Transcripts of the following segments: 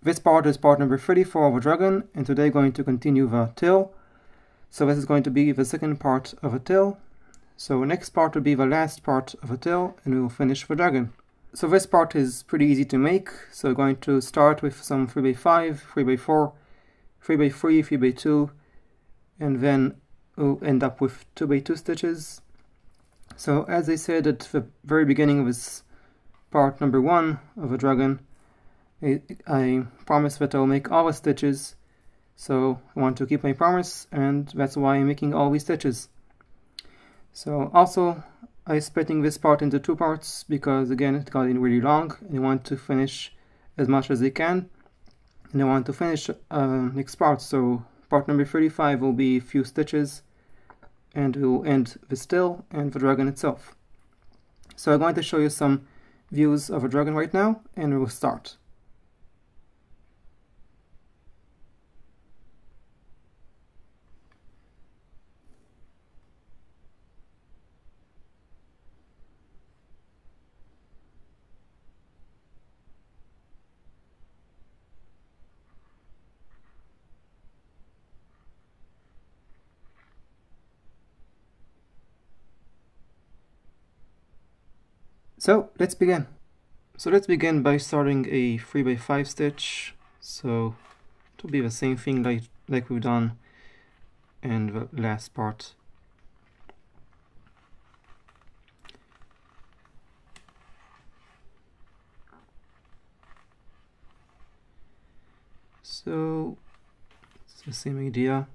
This part is part number 34 of a dragon, and today going to continue the tail. So this is going to be the second part of a tail. So next part will be the last part of a tail, and we will finish the dragon. So this part is pretty easy to make. So we're going to start with some 3x5, 3x4, 3x3, 3x2, and then we'll end up with 2x2 stitches. So as I said at the very beginning of this part number 1 of a dragon, I promised that I'll make all the stitches, so I want to keep my promise, and that's why I'm making all these stitches. So also I'm splitting this part into 2 parts because again it got really long and I want to finish as much as I can, and I want to finish next part. So part number 35 will be a few stitches and we'll end the tail and the dragon itself. So I'm going to show you some views of a dragon right now, and we will start. So let's begin. So let's begin by starting a 3x5 stitch. So it will be the same thing like we've done in the last part. So it's the same idea.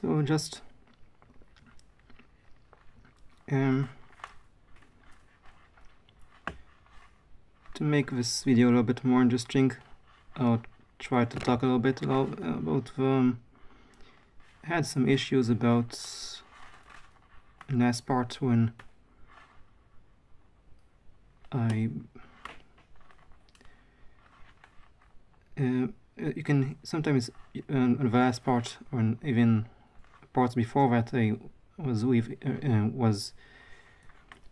So just to make this video a little bit more interesting, I'll try to talk a little bit about I had some issues about the last part when you can sometimes in the last part, or even parts before that, I was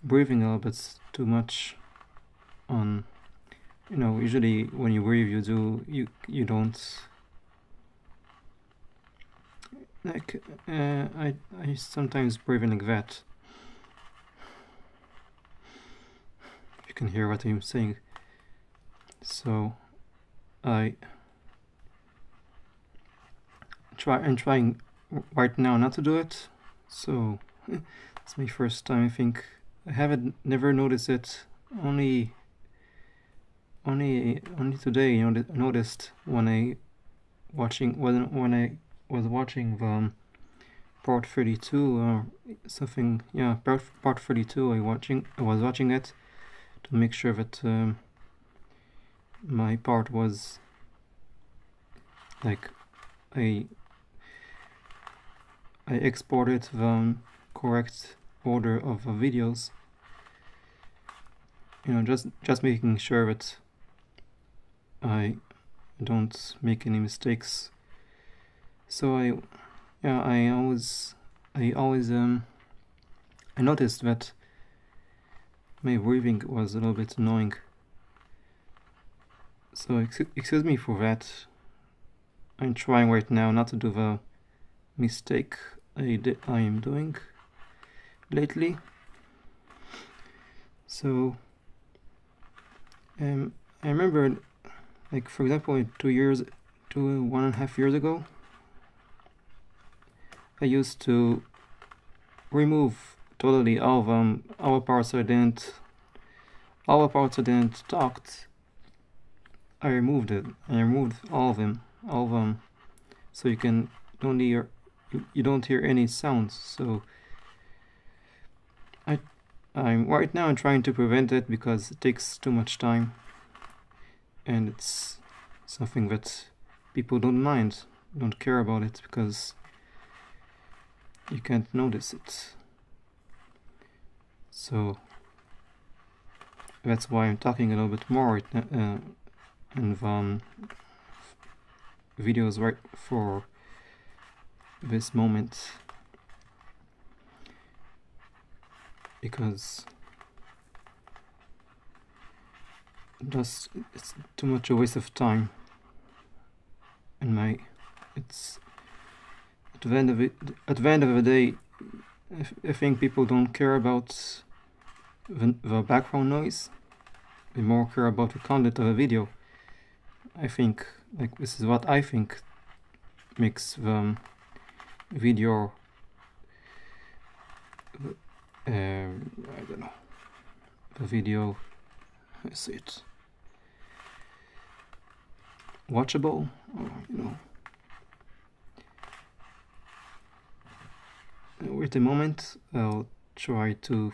breathing a little bit too much. On, you know, usually when you breathe, you don't like. I sometimes breathe like that. You can hear what I'm saying. So I'm trying right now not to do it. So it's my first time. I think I haven't never noticed it. Only today I noticed when I was watching the part 32 or something. Yeah, part 32. I was watching it to make sure that my part was like I exported the correct order of the videos. You know, just making sure that I don't make any mistakes. So I noticed that my breathing was a little bit annoying. So excuse me for that. I'm trying right now not to do the mistake I am doing lately. So I remember, like, for example, 1.5 years ago, I used to remove totally all of them, all the parts I didn't talked. I removed it. I removed all of them, so you don't hear any sounds. So I'm right now trying to prevent it because it takes too much time, and it's something that people don't care about it because you can't notice it. So that's why I'm talking a little bit more in videos right for this moment, because it's too much a waste of time. And it's at the end of the day, I think people don't care about the background noise. They more care about the content of a video. I think, like, this is what I think makes the video I don't know, the video, I see it, watchable, or, you know. Wait a moment, I'll try to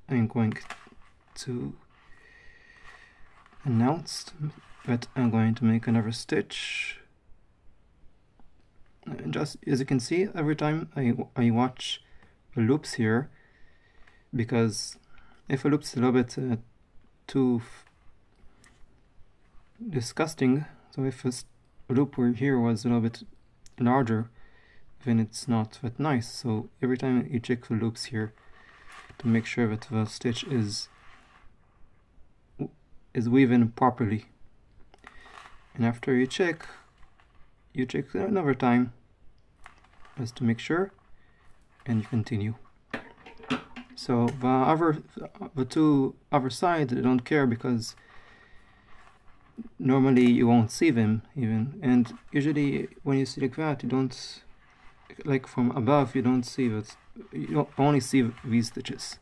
I'm going to announce that I'm going to make another stitch. Just as you can see, every time I watch the loops here, because if a loop's a little bit too disgusting, so if a loop here was a little bit larger, then it's not that nice. So every time you check the loops here to make sure that the stitch is woven properly, and after you check another time just to make sure, and you continue. So the two other sides, they don't care because normally you won't see them even, and usually when you see like that, you don't, like from above, you don't see that. You only see these stitches.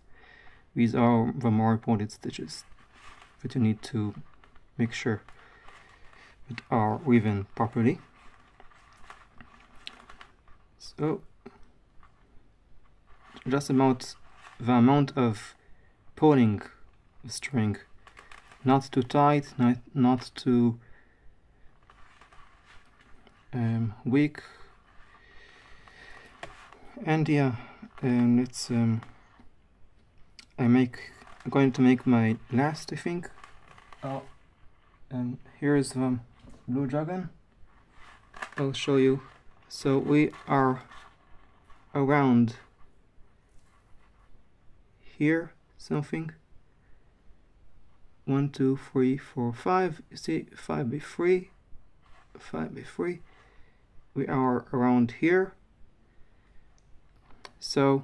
These are the more important stitches that you need to make sure that are woven properly. oh, just about the amount of pulling the string, not too tight, not too weak. And yeah, let's I'm going to make my last, I think. Oh, and here's the blue dragon. I'll show you. So we are around here, something. 1, 2, 3, 4, 5. You see, 5 by 3, 5 by 3. We are around here. So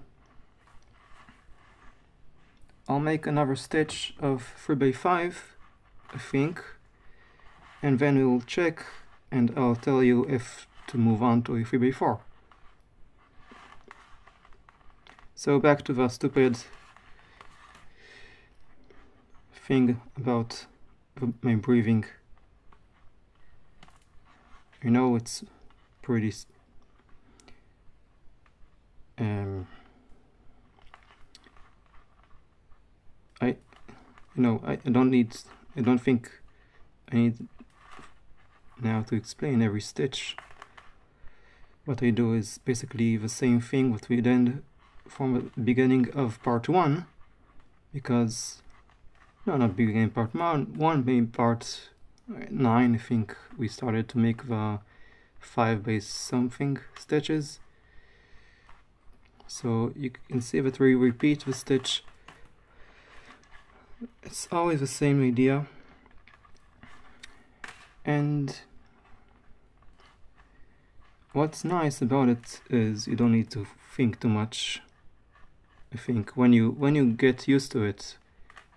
I'll make another stitch of 3 by 5, I think, and then we'll check, and I'll tell you if to move on to a 3 by 4. So back to the stupid thing about my breathing. You know, it's pretty I don't think I need now to explain every stitch. What I do is basically the same thing what we did from the beginning of part 1, because no, not beginning part 1, maybe part 9, I think we started to make the 5 by something stitches. So you can see that we repeat the stitch. It's always the same idea, and what's nice about it is you don't need to think too much. I think when you get used to it,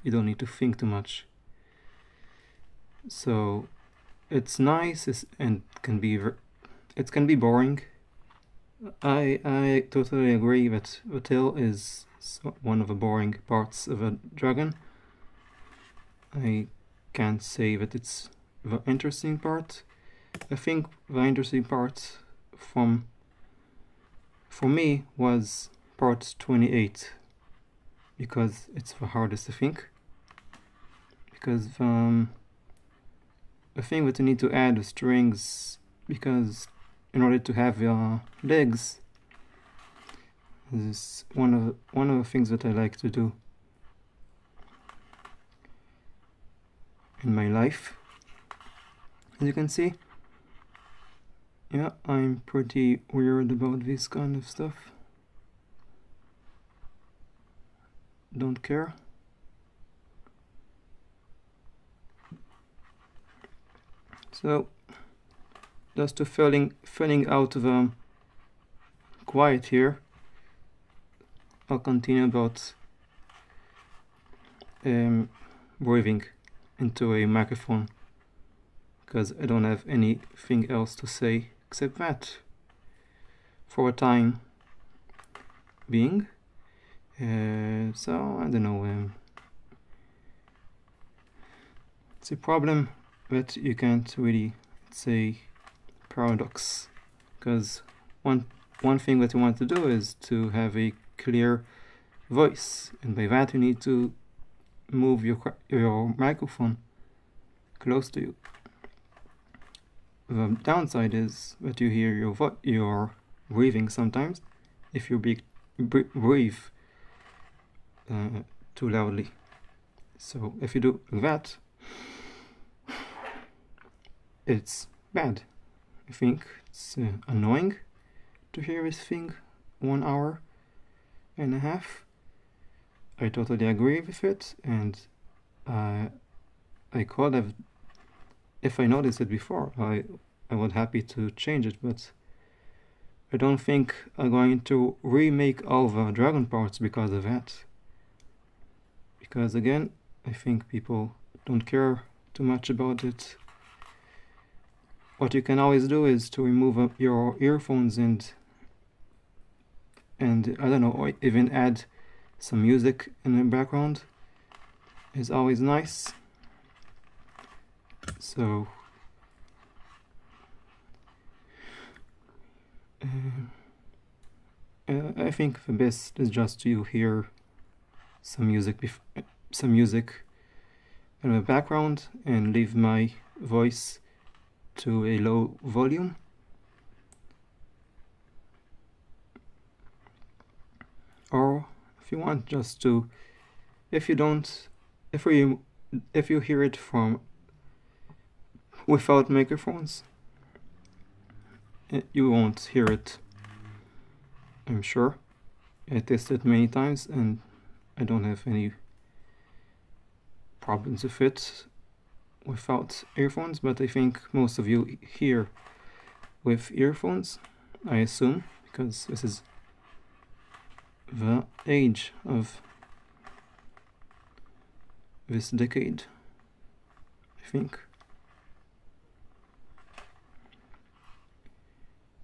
you don't need to think too much. So it's nice, and it can be boring. I totally agree that the tail is one of the boring parts of a dragon. I can't say that it's the interesting part. I think the interesting part for me was part 28, because it's the hardest, I think, because the thing that you need to add the strings, because in order to have your legs, this is one of the things that I like to do in my life. As you can see, yeah, I'm pretty weird about this kind of stuff. Don't care. So just to filling out the quiet here, I'll continue about breathing into a microphone, because I don't have anything else to say except that for a time being. So I don't know, it's a problem that you can't really say paradox, because one thing that you want to do is to have a clear voice, and by that you need to move your microphone close to you. The downside is that you hear your breathing sometimes if you breathe too loudly. So if you do that, it's bad. I think it's annoying to hear this thing 1 hour and a half. I totally agree with it, and I could have, if I noticed it before, I was happy to change it, but I don't think I'm going to remake all the dragon parts because of that. Because again, I think people don't care too much about it. What you can always do is to remove your earphones and I don't know, or even add some music in the background is always nice. So I think the best is just to hear some music in the background and leave my voice to a low volume. Or if you want, just to, if you hear it from without microphones, you won't hear it, I'm sure. I tested many times and I don't have any problems with it without earphones, but I think most of you hear with earphones, I assume, because this is the age of this decade, I think.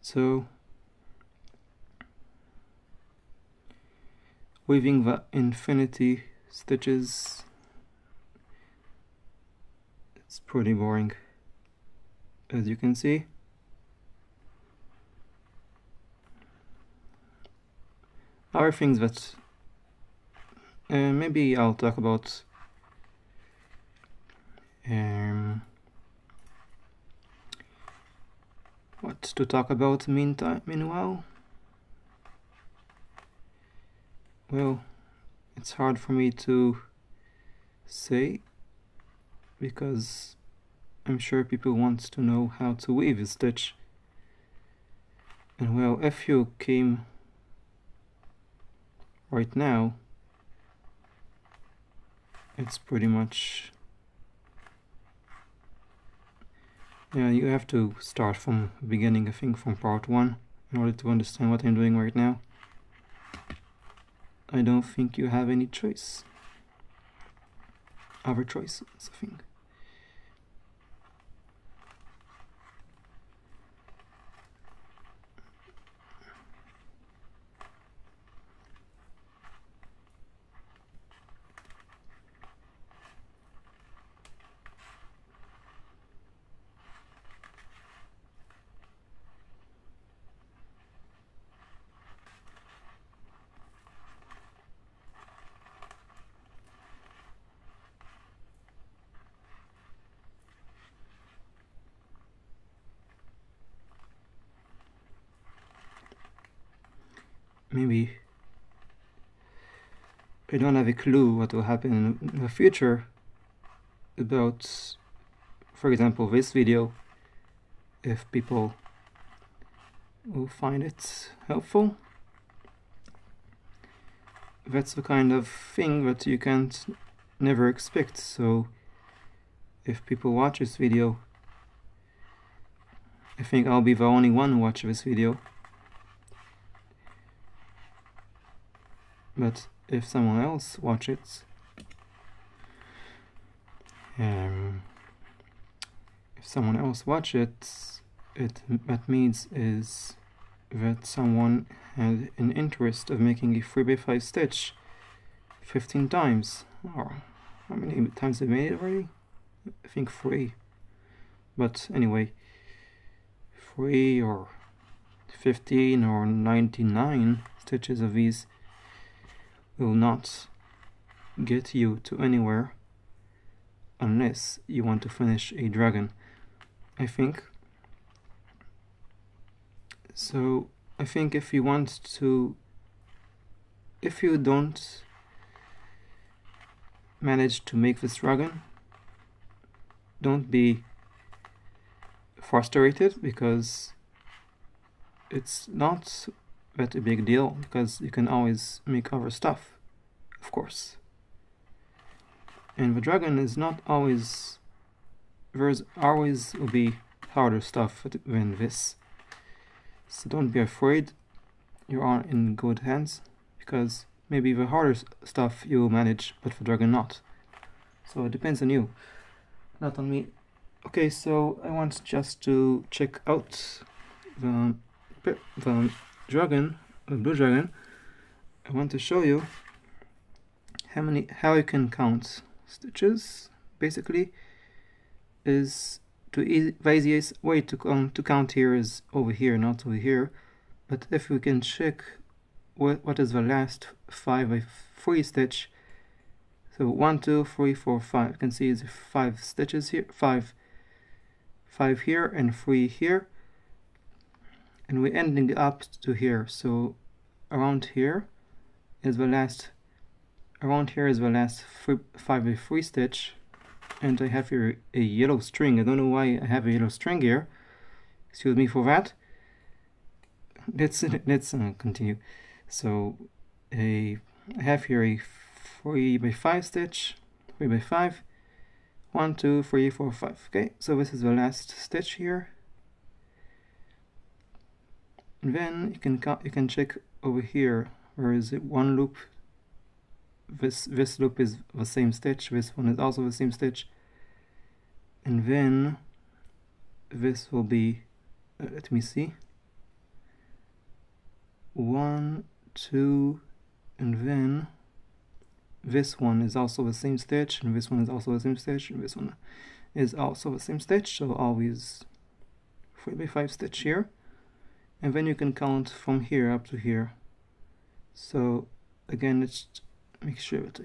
So, weaving the infinity stitches, it's pretty boring, as you can see. Other things that maybe I'll talk about what to talk about meanwhile. Well, it's hard for me to say because I'm sure people want to know how to weave a stitch. And well, if you came right now, it's pretty much, yeah, you have to start from the beginning, I think from part 1, in order to understand what I'm doing right now. I don't think you have any choice, other choices, I think. Maybe I don't have a clue what will happen in the future about, for example, this video, if people will find it helpful. That's the kind of thing that you can't never expect. So if people watch this video, I think I'll be the only one who watch this video. But if someone else watches it, that means is that someone had an interest of making a 3x5 stitch 15 times, or how many times they made it already? I think 3. But anyway, 3 or 15 or 99 stitches of these will not get you to anywhere unless you want to finish a dragon, I think. So I think if you don't manage to make this dragon, don't be frustrated, because it's not that a big deal, because you can always make other stuff, of course. And the dragon is not always, there's always will be harder stuff than this. So don't be afraid, you are in good hands, because maybe the harder stuff you will manage, but the dragon not. So it depends on you, not on me. Okay, so I want just to check out the dragon, the blue dragon. I want to show you how you can count stitches. Basically, is the easiest way to count here is over here, not over here. But if we can check what is the last 5 by 3 stitch. So 1, 2, 3, 4, 5. You can see it's 5 stitches here, 5 here and 3 here, and we're ending up to here. So around here is the last 5 by 3 stitch, and I have here a yellow string. I don't know why I have a yellow string here. Excuse me for that. Let's continue. So I have here a 3 by 5 stitch, 3 by 5, 1, 2, 3, 4, 5. Okay, so this is the last stitch here. And then you can check over here. There is one loop. This loop is the same stitch. This one is also the same stitch. And then this will be, let me see, 1, 2, and then this one is also the same stitch, and this one is also the same stitch, and this one is also the same stitch. So always 3 by 5 stitch here, and then you can count from here up to here. So again, let's make sure that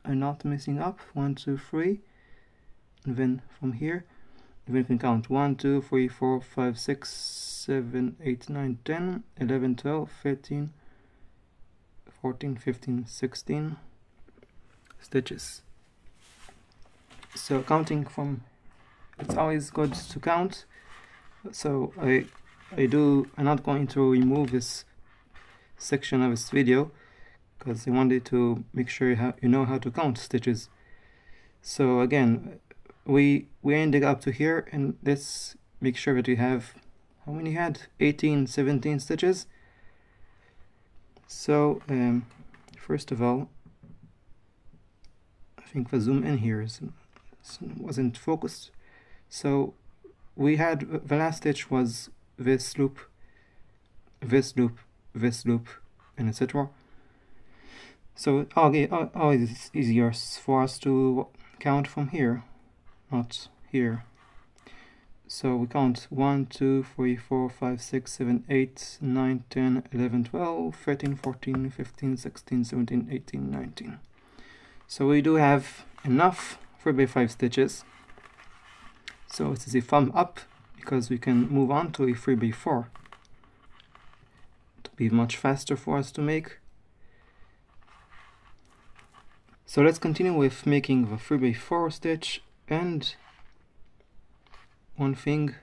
I'm not messing up. 1, 2, 3, and then from here, and then you can count 1, 2, 3, 4, 5, 6, 7, 8, 9, 10, 11, 12, 13, 14, 15, 16 stitches. So counting from, it's always good to count. So I'm not going to remove this section of this video because I wanted to make sure you know how to count stitches. So again, we ended up to here, and let's make sure that we have, how many had? 18, 17 stitches. So first of all, I think the zoom in here wasn't focused. So we had, the last stitch was this loop, this loop, this loop, and etc. So always it's easier for us to count from here, not here. So we count 1, 2, 3, 4, 5, 6, 7, 8, 9, 10, 11, 12, 13, 14, 15, 16, 17, 18, 19. So we do have enough 3 by 5 stitches. So it is a thumb up, because we can move on to a 3 by 4. To be much faster for us to make. So let's continue with making the 3 by 4 stitch, and one thing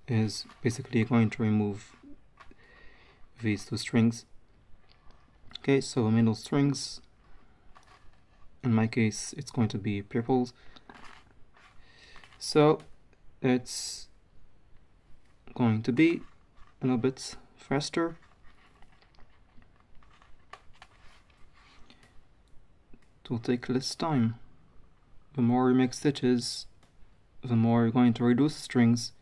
is basically going to remove these 2 strings. Okay, so middle strings, in my case it's going to be purples. So it's going to be a little bit faster. It will take less time. The more you make stitches, the more you're going to reduce strings,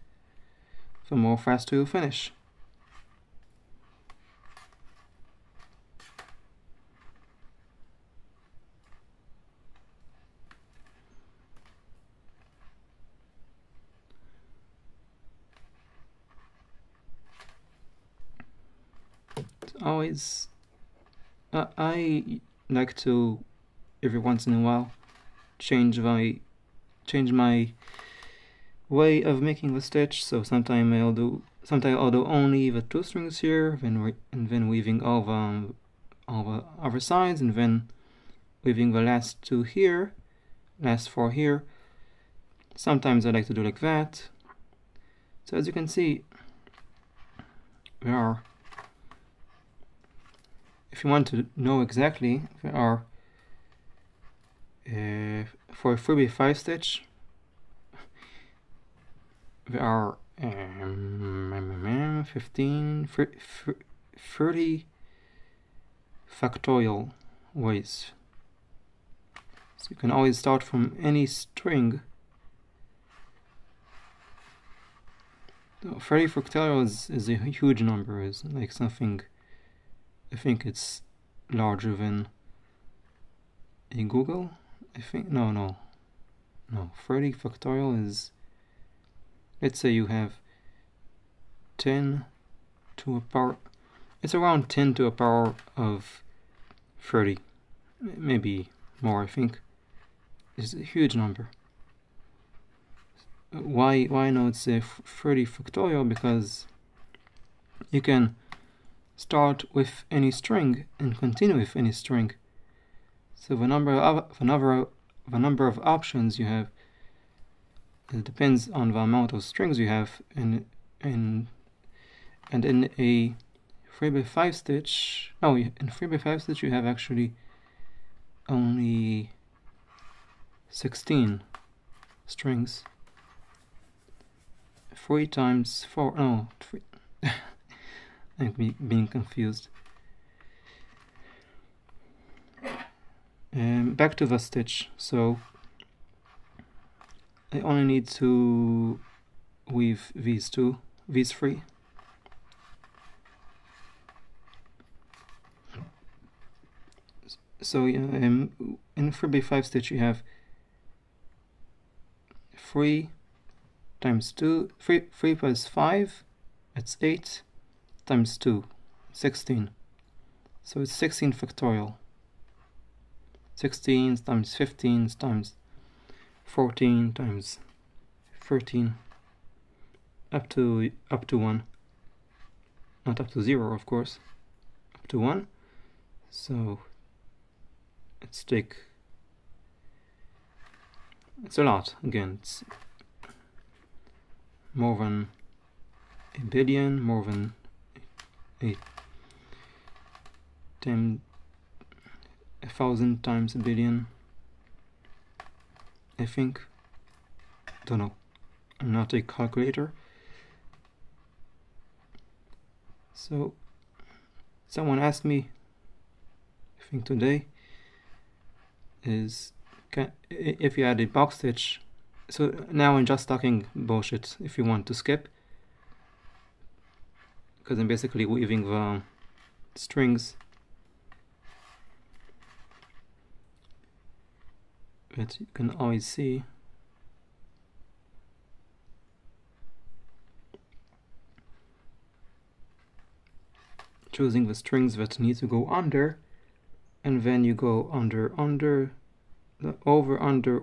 the more faster you finish. Always, I like to every once in a while change my way of making the stitch. So sometimes I'll do only the 2 strings here, and then weaving all the other sides, and then weaving the last 2 here, last 4 here. Sometimes I like to do like that. So as you can see, there are, if you want to know exactly, there are for a 3 by 5 stitch, there are 15, 30 factorial ways. So you can always start from any string. So 30 factorial is a huge number, is like something, I think it's larger than a Google. I think, no, 30 factorial is, let's say you have 10 to a power It's around 10 to the power of 30, maybe more, I think. It's a huge number. Why I know it's a 30 factorial? Because you can start with any string and continue with any string. So the number of options you have, it depends on the amount of strings you have, and in a 3x5 stitch, in 3x5 stitch you have actually only 16 strings. 3 times 4, no, 3. I'm being confused. Back to the stitch. So I only need to weave these three. So in 3x5 stitch you have 3 times 2, 3 plus 5, that's 8, times 2, 16. So it's 16 factorial. 16 times 15 times 14 times 13 up to 1. Not up to 0, of course. Up to 1. So it's a lot. Again, it's more than a billion, more than 1,000 times a billion, I think. Don't know. I'm not a calculator. So someone asked me, I think today, if you add a box stitch. So now I'm just talking bullshit if you want to skip, because I'm basically weaving the strings that you can always see. Choosing the strings that need to go under, and then you go under, over, under.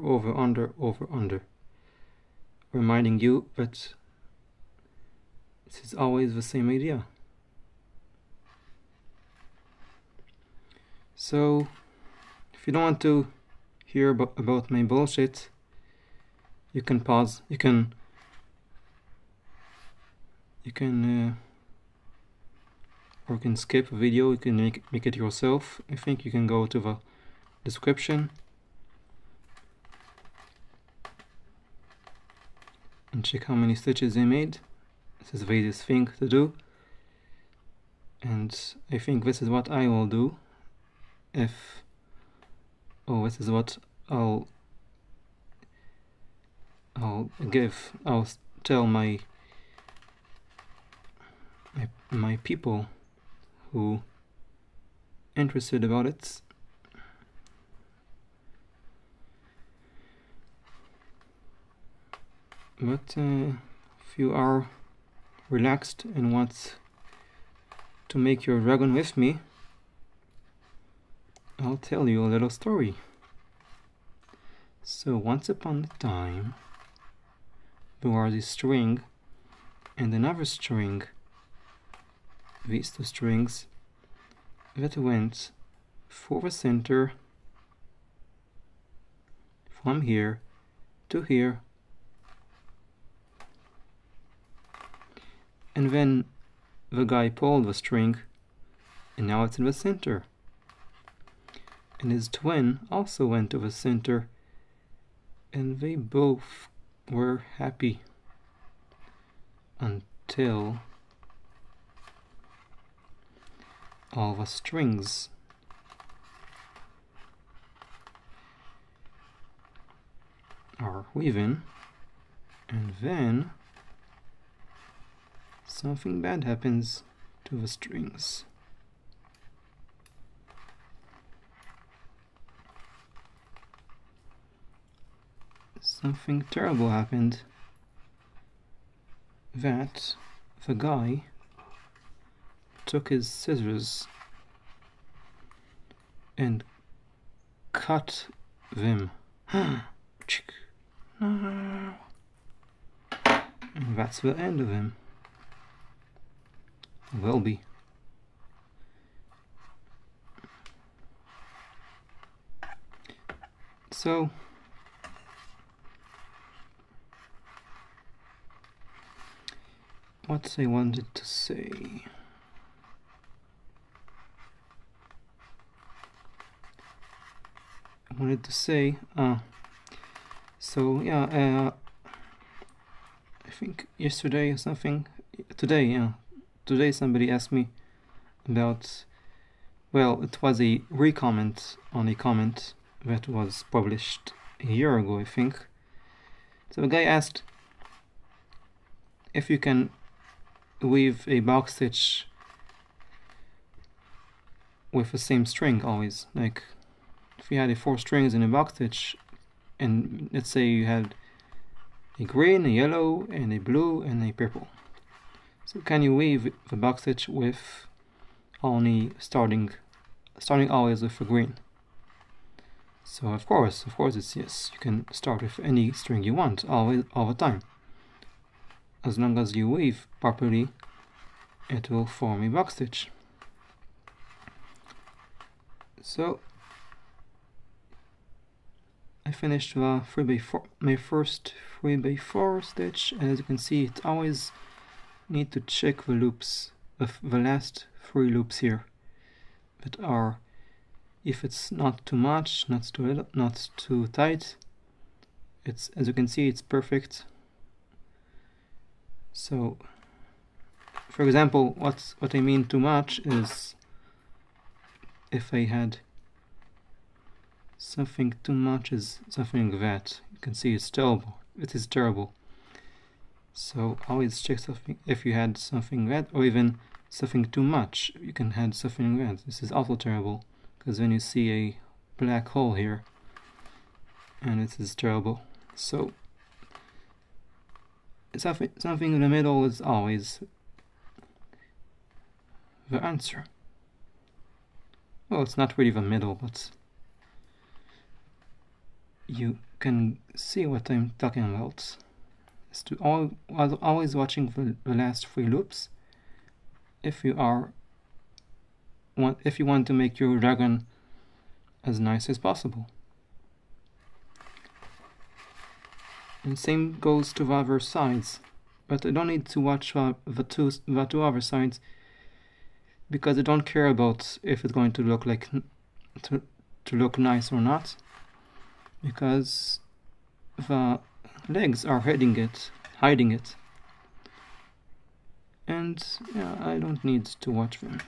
Reminding you that this is always the same idea. So if you don't want to hear about my bullshit, you can pause. You can skip a video. You can make it yourself. I think you can go to the description and check how many stitches I made. This is the easiest thing to do, and I think this is what I will do. This is what I'll tell my people who interested about it. But if you are relaxed and want to make your dragon with me, I'll tell you a little story. So once upon a time, there was a string and another string, these two strings, that went for the center from here to here, and then the guy pulled the string and now it's in the center, and his twin also went to the center, and they both were happy until all the strings are weaving, and then something bad happens to the strings. Something terrible happened, that the guy took his scissors and cut them. And that's the end of him. Will be. So what I wanted to say. So yeah, I think yesterday or something, today somebody asked me about, well, it was a re-comment on a comment that was published a year ago, I think. So the guy asked if you can weave a box stitch with the same string always. Like if you had 4 strings in a box stitch, and let's say you had a green, a yellow, and a blue, and a purple. So can you weave the box stitch with only starting always with a green? So of course it's yes. You can start with any string you want all the time. As long as you weave properly, it will form a box stitch. So I finished the 3x4, my first 3x4 stitch, and as you can see, it always need to check the loops of the last 3 loops here that are, if it's not too much, not too tight, it's, as you can see, it's perfect. So for example, what I mean too much is if I had something too much is something like that. You can see it's terrible. It is terrible. So always check something if you had something like that, or even something too much. You can have something like that. This is also terrible, because then you see a black hole here, and it is terrible. So something in the middle is always the answer. Well, it's not really the middle, but you can see what I'm talking about. It's to always watching the last 3 loops if you want to make your dragon as nice as possible. And same goes to the other sides, but I don't need to watch the two other sides, because I don't care about if it's going to look like to look nice or not, because the legs are hiding it, and yeah, I don't need to watch them,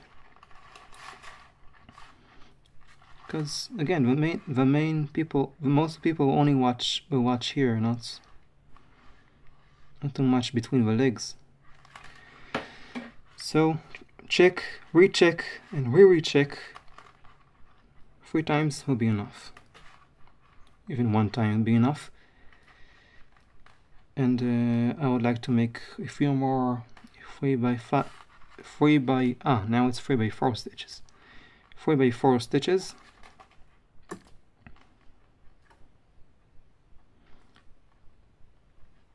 because again, most people only will watch here, not too much between the legs. So check, recheck, and recheck 3 times will be enough. Even 1 time will be enough. And I would like to make a few more 3x4 stitches. 3x4 stitches.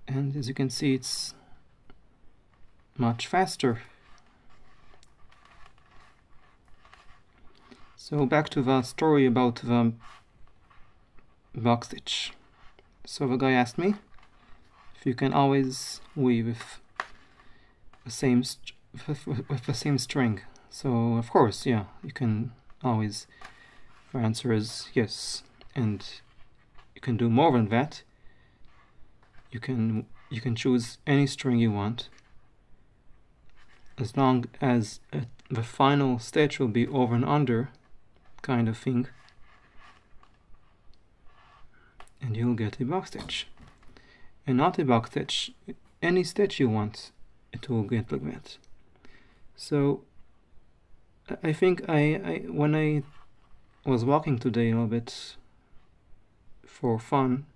And as you can see, it's much faster. So back to the story about the box stitch. So the guy asked me if you can always weave with the same string. So of course, yeah, you can always. The answer is yes, and you can do more than that. You can choose any string you want, as long as the final stitch will be over and under kind of thing, and you'll get a box stitch. And not a box stitch, any stitch you want, it will get like that. So I think when I was walking today a little bit for fun,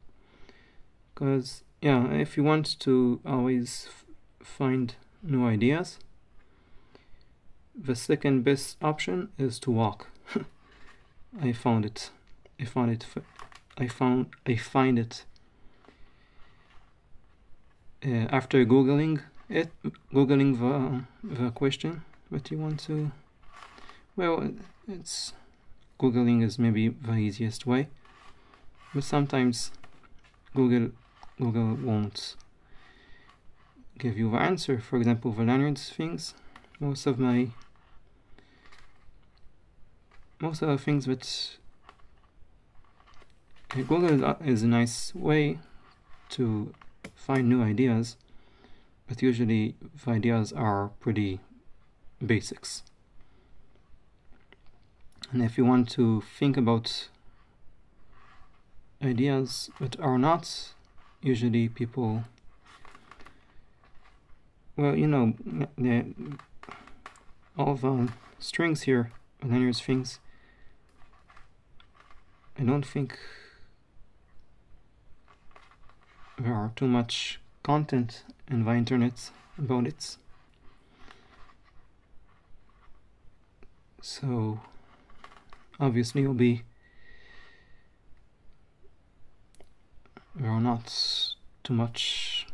because yeah, if you want to always find new ideas, the second best option is to walk. I find it after googling the question that you want to, well, it's googling is maybe the easiest way, but sometimes Google won't give you the answer. For example, the LanYarD things, most of the things that Google is a nice way to find new ideas, but usually the ideas are pretty basics. And if you want to think about ideas that are not usually people, well, you know, all the strings here, LanYarD things, I don't think there are too much content in the internet about it. So obviously there are not too much.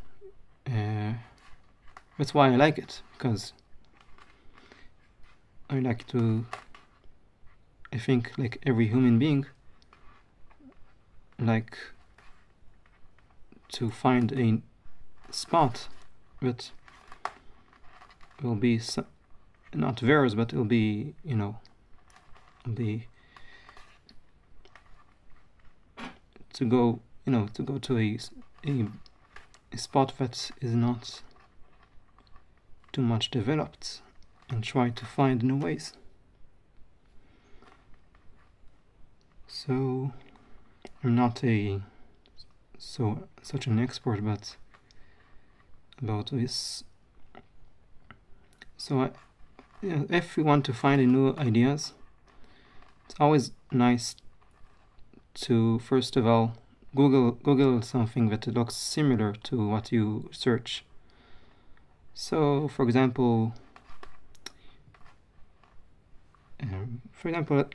That's why I like it, because I think like every human being like to find a spot that will be not theirs, but it'll be, you know, to go to a spot that is not too much developed, and try to find new ways. So I'm not such an expert about this. So if we want to find new ideas, it's always nice to first of all Google something that looks similar to what you search. So for example,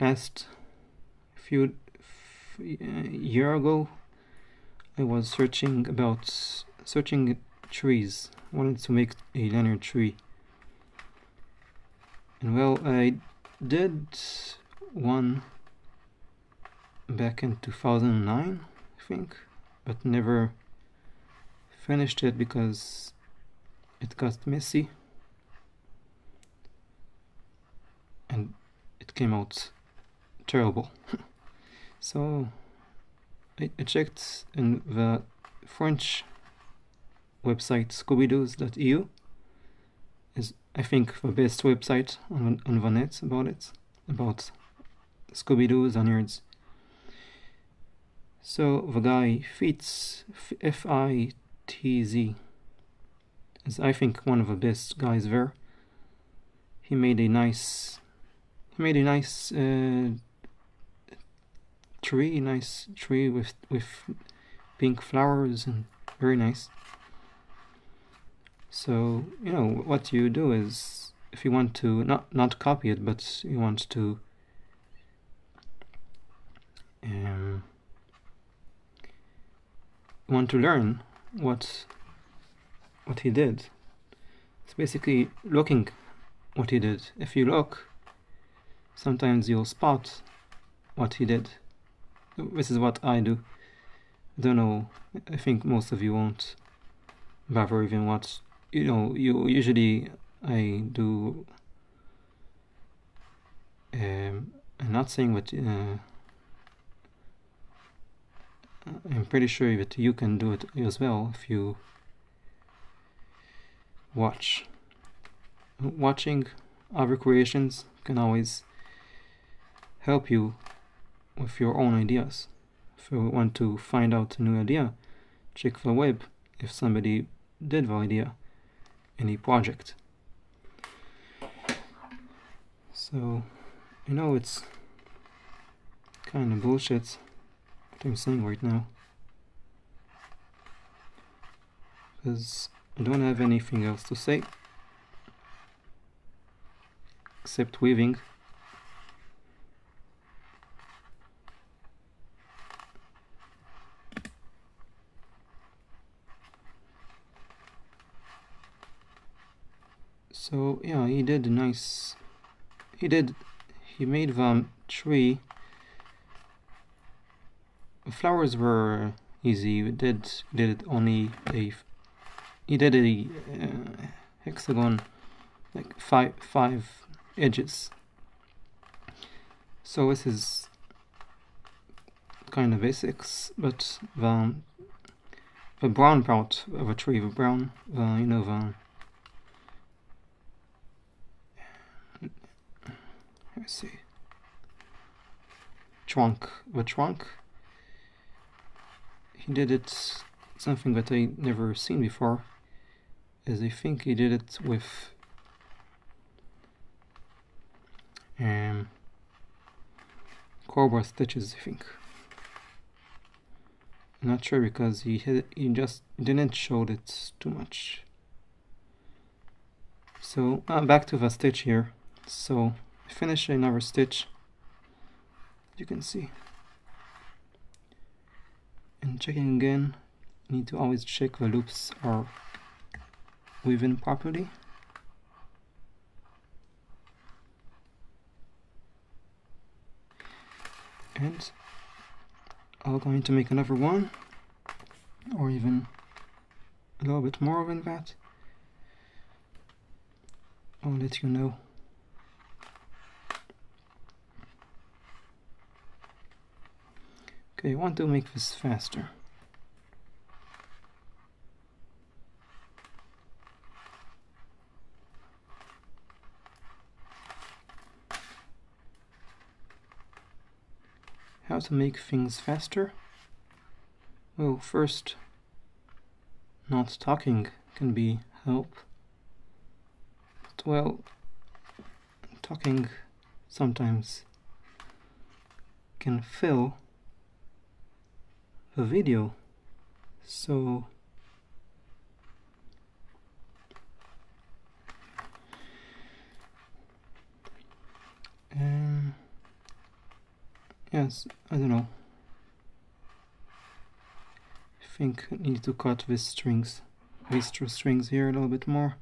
last year ago, I was searching trees. I wanted to make a LanYarD tree, and well, I did one back in 2009, I think, but never finished it because it got messy and it came out terrible. So I checked in the French website scoobydoos.eu, is I think the best website on the net about Scooby-Doo's LanYarDs. So the guy Fitz, F-I-T-Z, is I think one of the best guys there. He made a nice tree with pink flowers, and very nice. So you know what you do is, if you want to not copy it, but you want to learn what he did, it's basically looking what he did. If you look, sometimes you'll spot what he did. This is what I do. I don't know, I think most of you won't bother even what, you know, usually I do, I'm not saying what, I'm pretty sure that you can do it as well if you watch. Watching other creations can always help you with your own ideas. If you want to find out a new idea, check the web if somebody did the idea in a project. So I know it's kind of bullshit what I'm saying right now, because I don't have anything else to say except weaving. So yeah, he did a nice. He made the tree. The flowers were easy. He did it only a. He did a hexagon, like five edges. So this is kind of basics, but the brown part of a tree, let's see, the trunk. He did it something that I never seen before, as I think he did it with cobra stitches, I think. I'm not sure because he just didn't show it too much. So back to the stitch here. So I finish another stitch, you can see. And checking again, you need to always check the loops are woven properly. And I'm going to make another one, or even a little bit more than that. I'll let you know. Okay, I want to make this faster. How to make things faster? Well, first, not talking can be help. But, well, talking sometimes can fill the video, so yes, I don't know. I think I need to cut these two strings here a little bit more.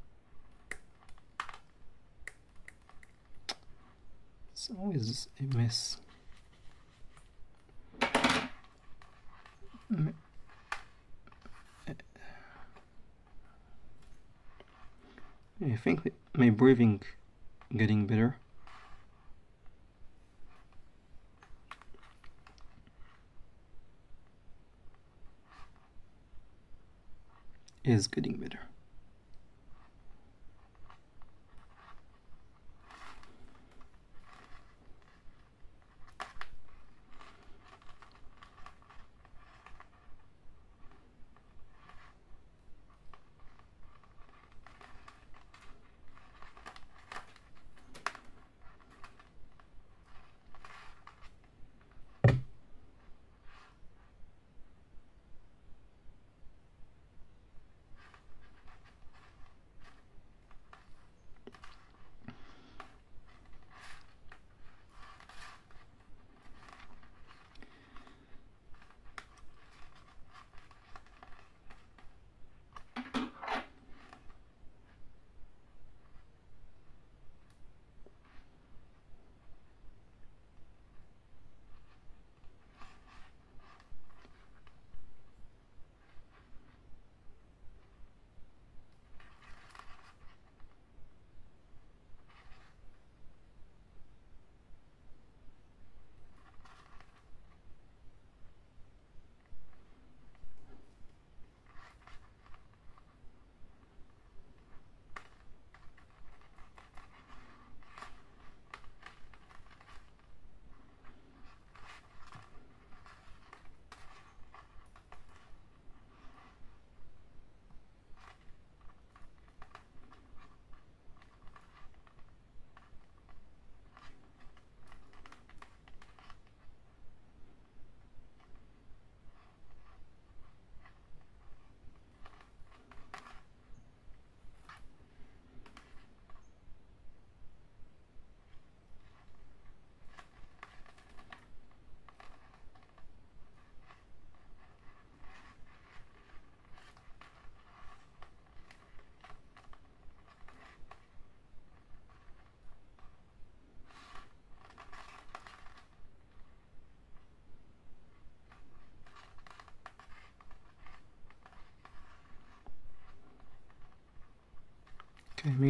It's always a mess. I think my breathing getting better. Is getting better.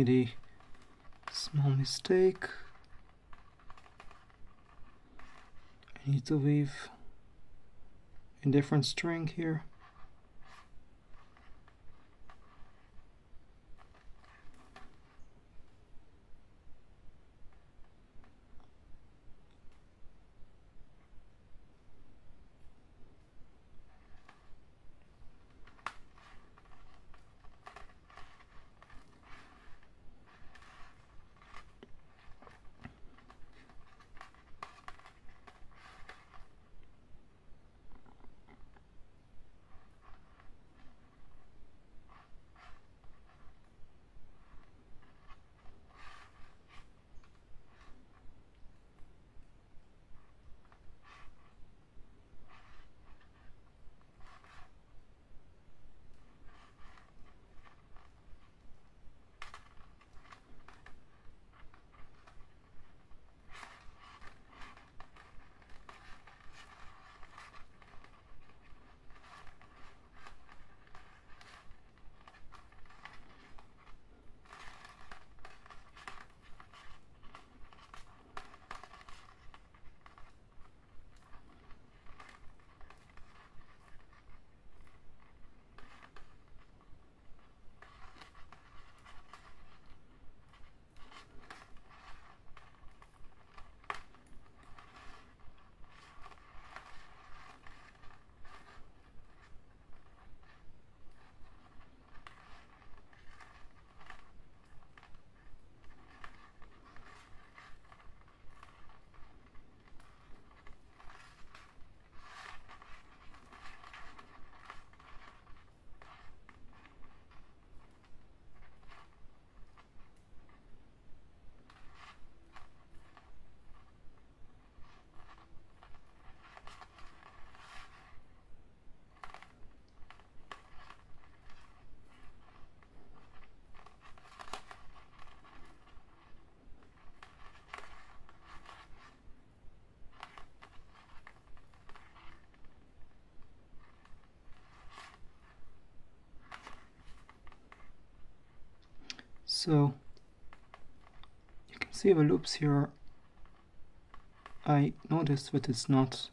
made a small mistake. I need to leave a different string here. So you can see the loops here. I noticed that it's not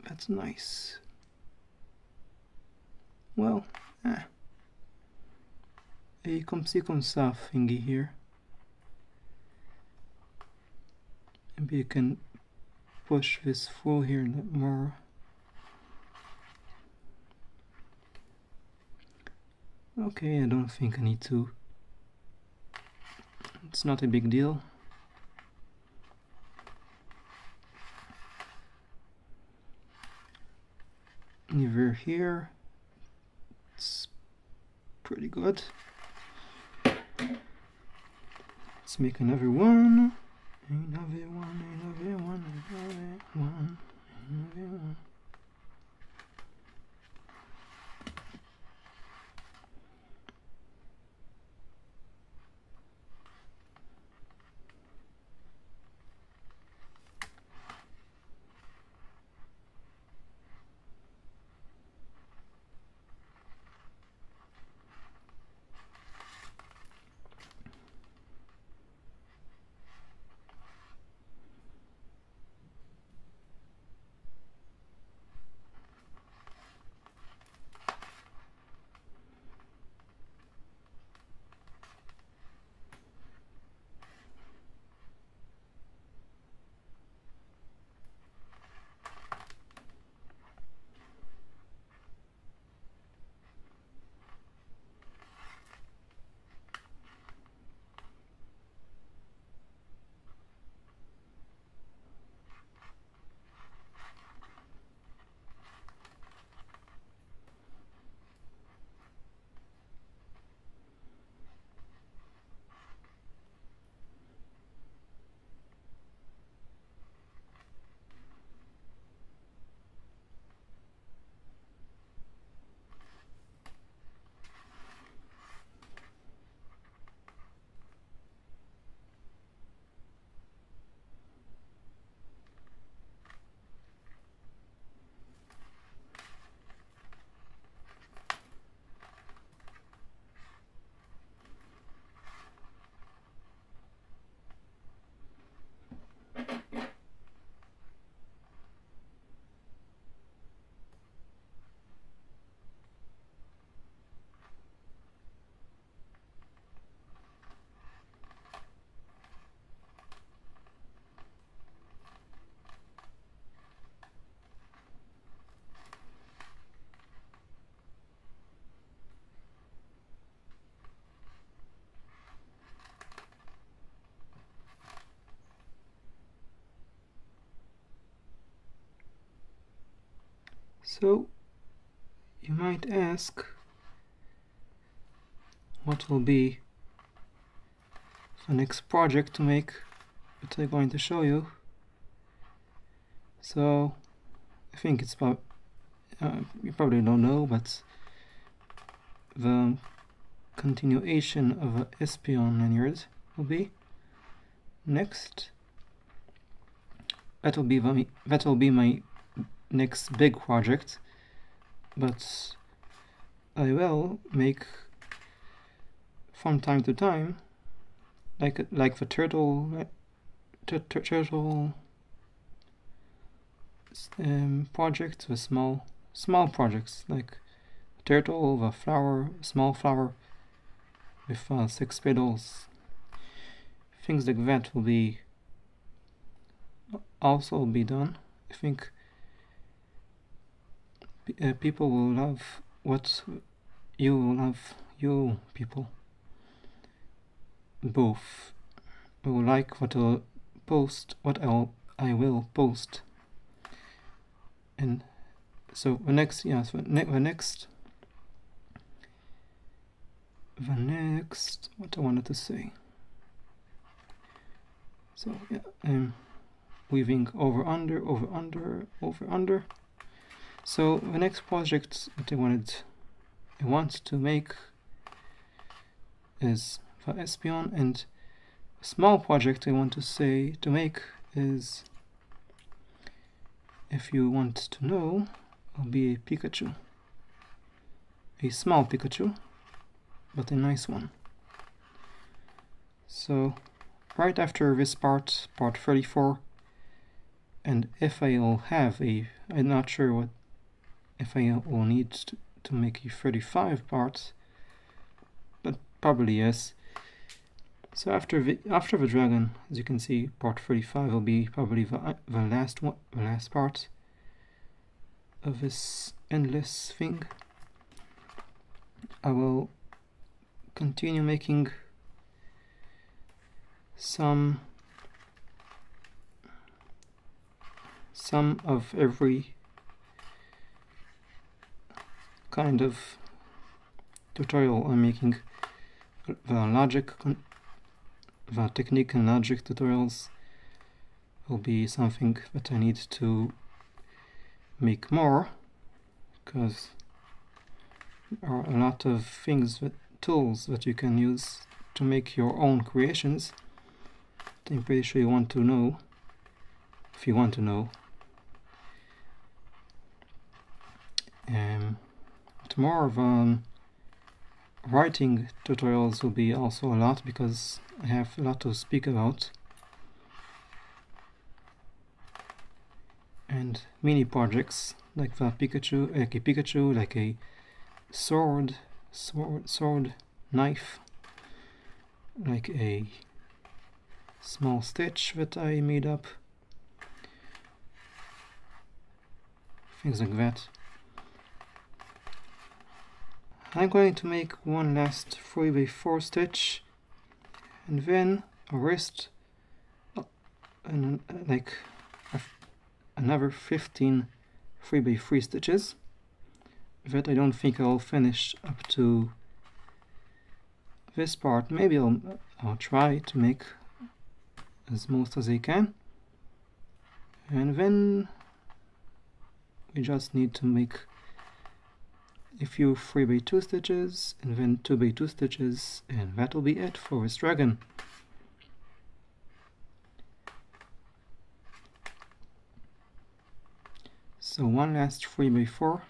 that's nice. Well, a comme ci comme ça thingy here. Maybe you can push this through here a bit more. Okay, I don't think I need to. It's not a big deal. Over here, it's pretty good. Let's make another one. Another one, another one, another one, another one. So you might ask what will be the next project to make that I'm going to show you. So I think it's about you probably don't know, but the continuation of SP on LanYarD will be next. That will be my next big project, but I will make from time to time like the turtle project, the small projects like turtle, the flower, small flower with 6 petals. Things like that will be also be done. I think people will love what you will love. You people both will like what I'll post, I will post. And so the next, what I wanted to say. So yeah, I'm weaving over under, over under, over under. So the next project that I want to make is for Espion, and a small project I want to make is, if you want to know, will be a Pikachu. A small Pikachu, but a nice one. So right after this part 34, and if I will have I'm not sure what if I will need to make a 35 parts, but probably yes. So after the dragon, as you can see, part 35 will be probably the last part of this endless thing. I will continue making some of every kind of tutorial I'm making. The technique and logic tutorials will be something that I need to make more, because there are a lot of tools that you can use to make your own creations. I'm pretty sure you want to know, if you want to know. More of writing tutorials will be also a lot, because I have a lot to speak about. And mini projects like the Pikachu, like a sword knife, like a small stitch that I made up, things like that. I'm going to make one last 3x4 stitch, and then a wrist, and like another 15 3x3 stitches that I don't think I'll finish up to this part. Maybe I'll try to make as most as I can, and then we just need to make a few 3x2 stitches and then 2x2 stitches, and that will be it for this dragon. So one last 3x4.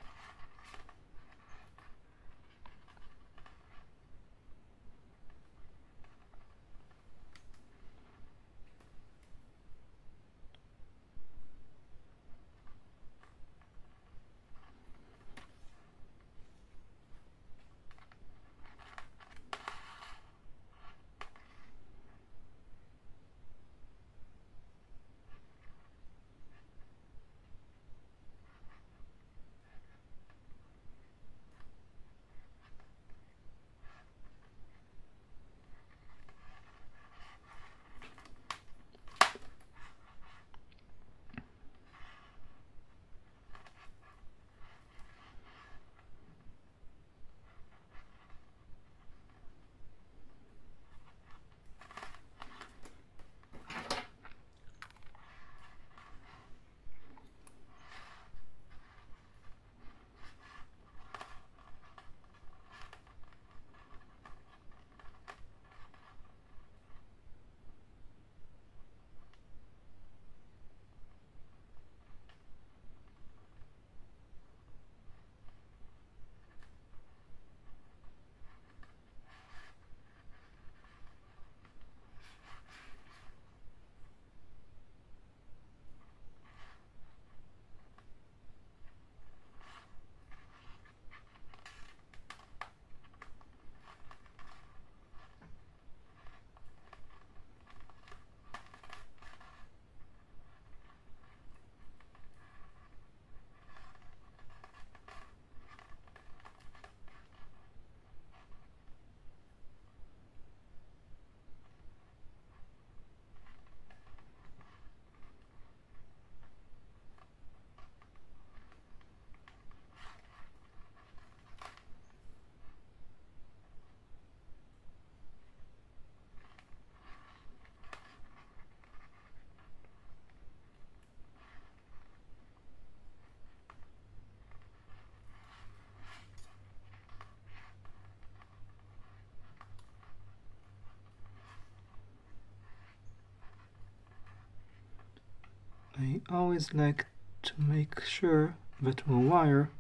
I always like to make sure that the wire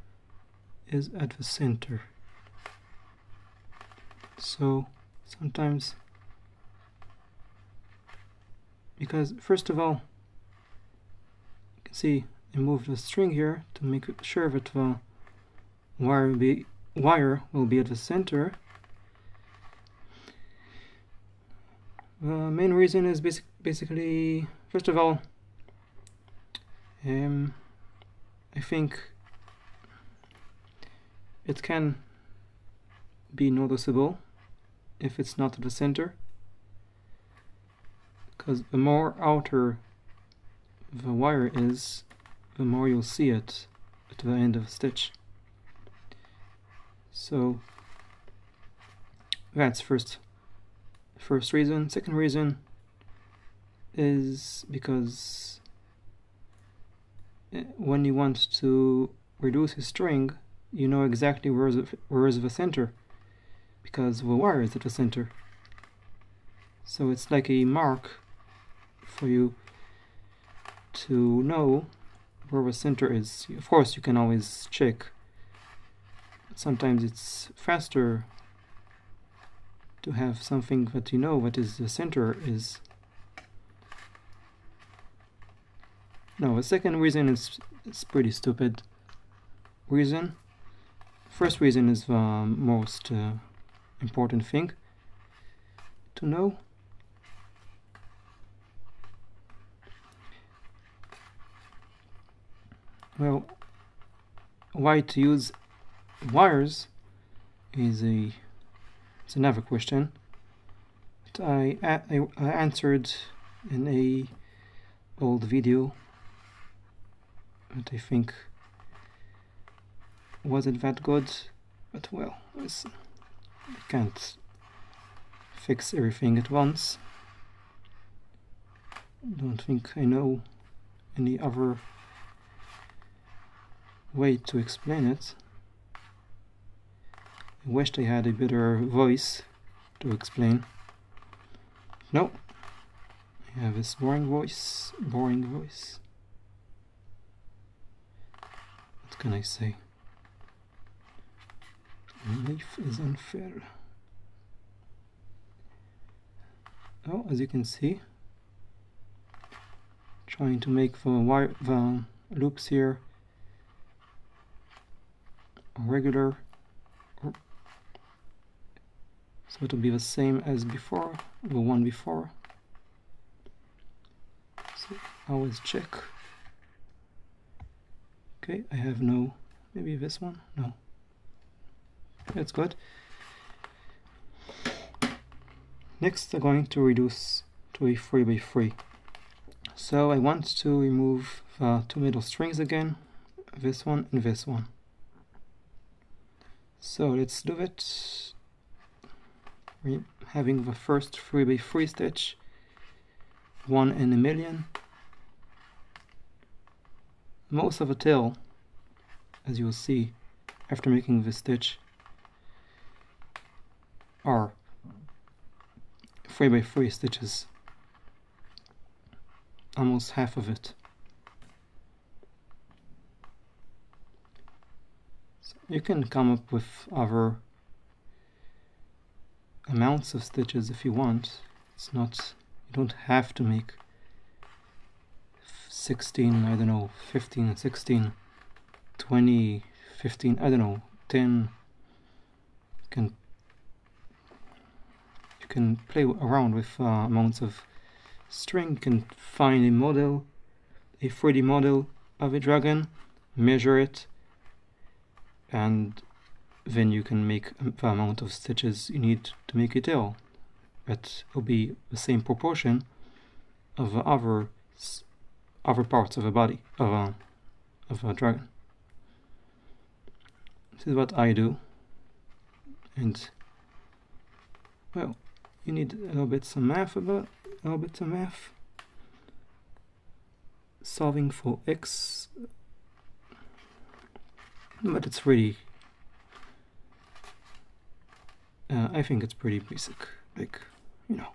is at the center. So sometimes, because first of all, you can see I moved the string here to make sure that the wire will be at the center. The main reason is basically, first of all, I think it can be noticeable if it's not at the center, because the more outer the wire is, the more you'll see it at the end of the stitch. So that's first reason. Second reason is because when you want to reduce a string, you know exactly where is the center, because the wire is at the center. So it's like a mark for you to know where the center is. Of course, you can always check, but sometimes it's faster to have something that you know what is the center is. No, the second reason is pretty stupid reason. First reason is the most important thing to know. Well, why to use wires is it's another question that I answered in a old video that I think wasn't that good, but well, I can't fix everything at once. Don't think I know any other way to explain it. I wished I had a better voice to explain. No, I have this boring voice. What can I say? Life is unfair. Oh, as you can see, trying to make the loops here regular, so it will be the same as before, the one before. So always check. Okay, I have no, maybe this one, no, that's good. Next I'm going to reduce to a 3x3. So I want to remove the two middle strings again, this one and this one. So let's do it. We're having the first 3x3 stitch, 1 in a million. Most of the tail, as you will see after making this stitch, are 3x3 stitches. Almost half of it. So you can come up with other amounts of stitches if you want. It's not, you don't have to make 16, I don't know, 15, 16, 20, 15, I don't know, 10. You can play around with amounts of string. You can find a model, a 3D model of a dragon, measure it, and then you can make the amount of stitches you need to make a tail. That will be the same proportion of the other parts of the body of a dragon. This is what I do, and well, you need a little bit some math about solving for x, but it's really I think it's pretty basic. Like, you know,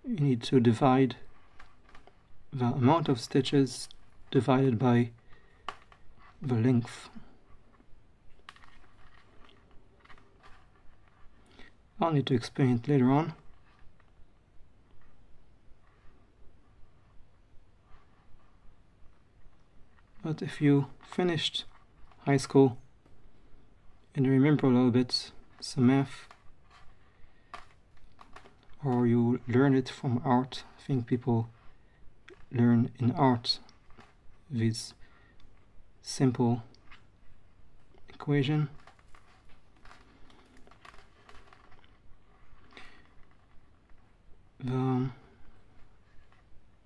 you need to divide the amount of stitches divided by the length. I'll need to explain it later on. But if you finished high school and you remember a little bit some math, or you learn it from art, I think people learn in art this simple equation. The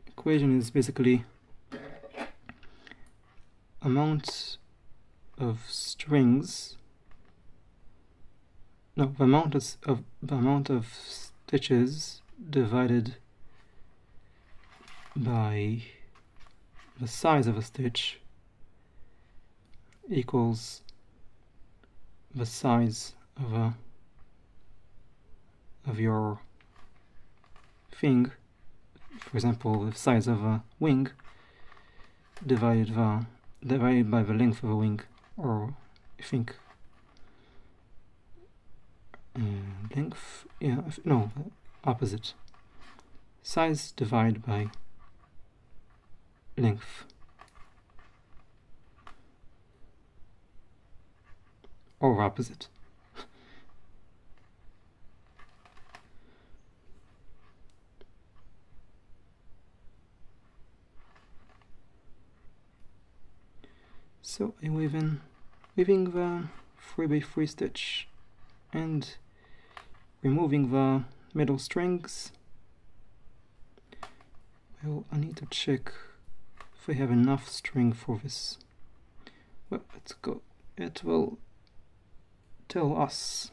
equation is basically amount of strings, no, the amount of stitches divided by the size of a stitch equals the size of your thing. For example, the size of a wing divided by the length of a wing, or I think length, yeah, no, opposite. Size divided by length, or opposite. So I'm weaving the 3x3 stitch and removing the middle strings. Well, I need to check if I have enough string for this. Well, let's go. It will tell us.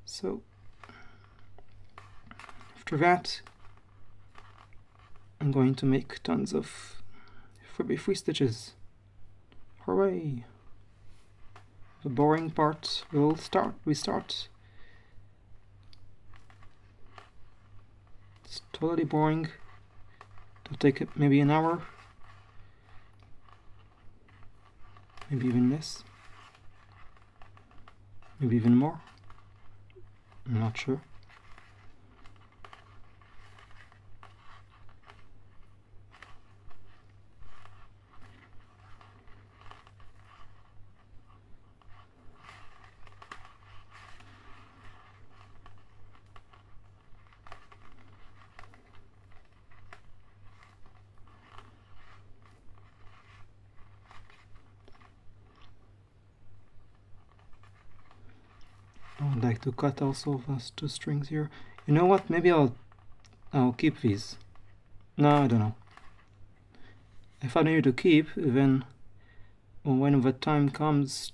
So after that, I'm going to make tons of 3x3 stitches. Hooray! The boring part will restart. It's totally boring. It'll take maybe an hour, maybe even less, maybe even more. I'm not sure. I would like to cut also those two strings here. You know what? Maybe I'll keep these. No, I don't know. If I need to keep, then when the time comes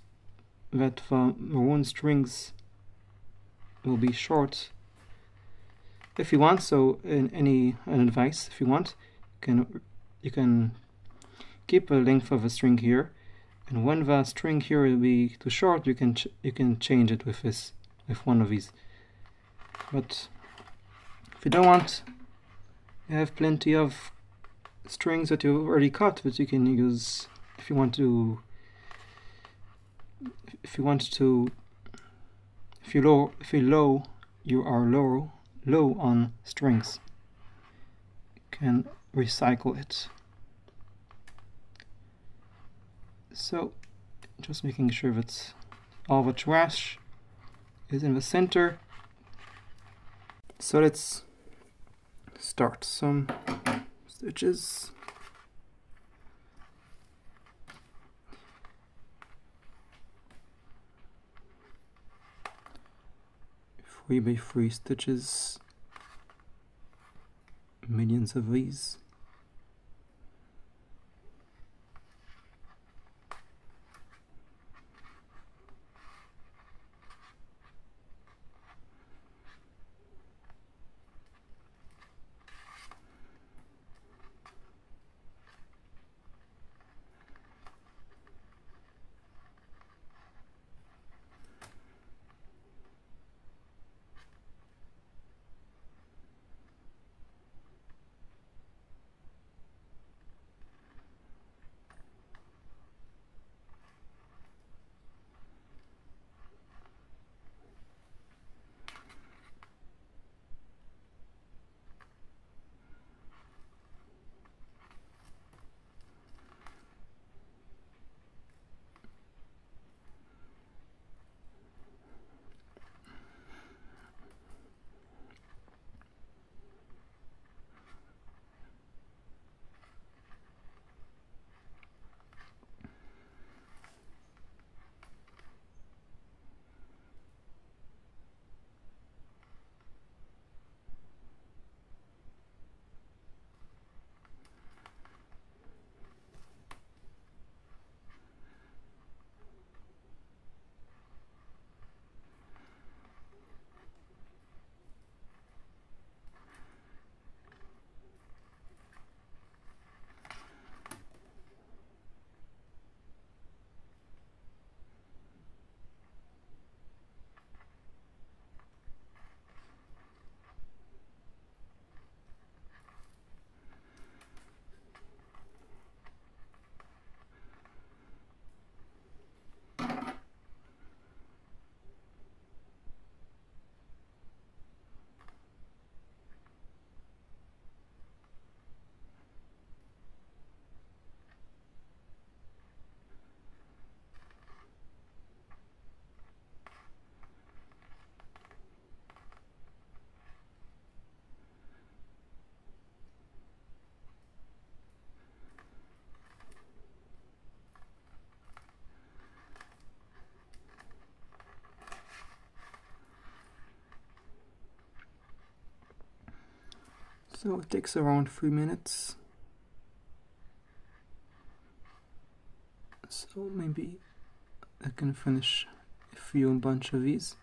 that the maroon strings will be short, if you want, so an advice, if you want, you can keep the length of a string here, and when the string here will be too short, you can change it with one of these. But if you don't want, you have plenty of strings that you already cut that you can use if you want to. If you are low on strings, you can recycle it. So just making sure that all the trash is in the center. So let's start some stitches. Three by three stitches, millions of these. So it takes around 3 minutes. So maybe I can finish a bunch of these.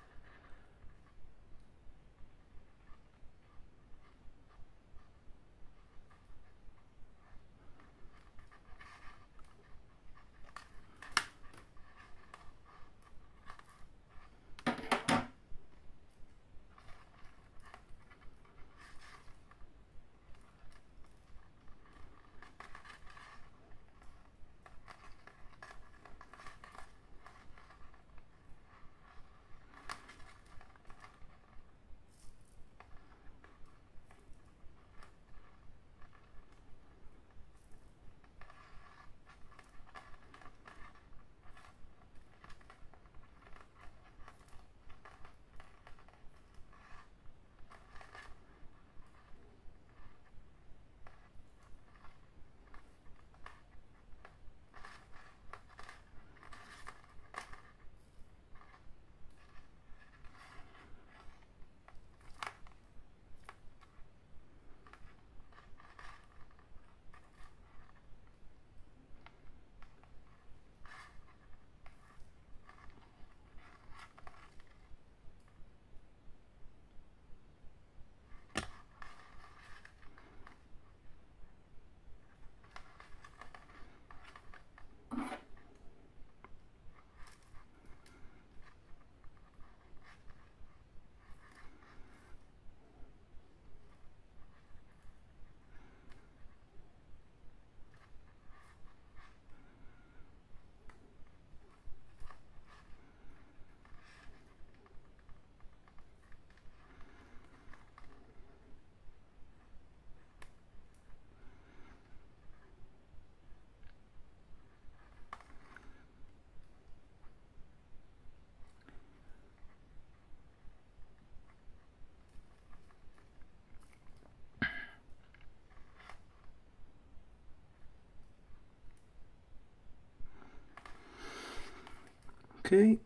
Okay.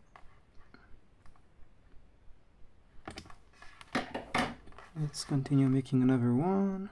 Let's continue making another one.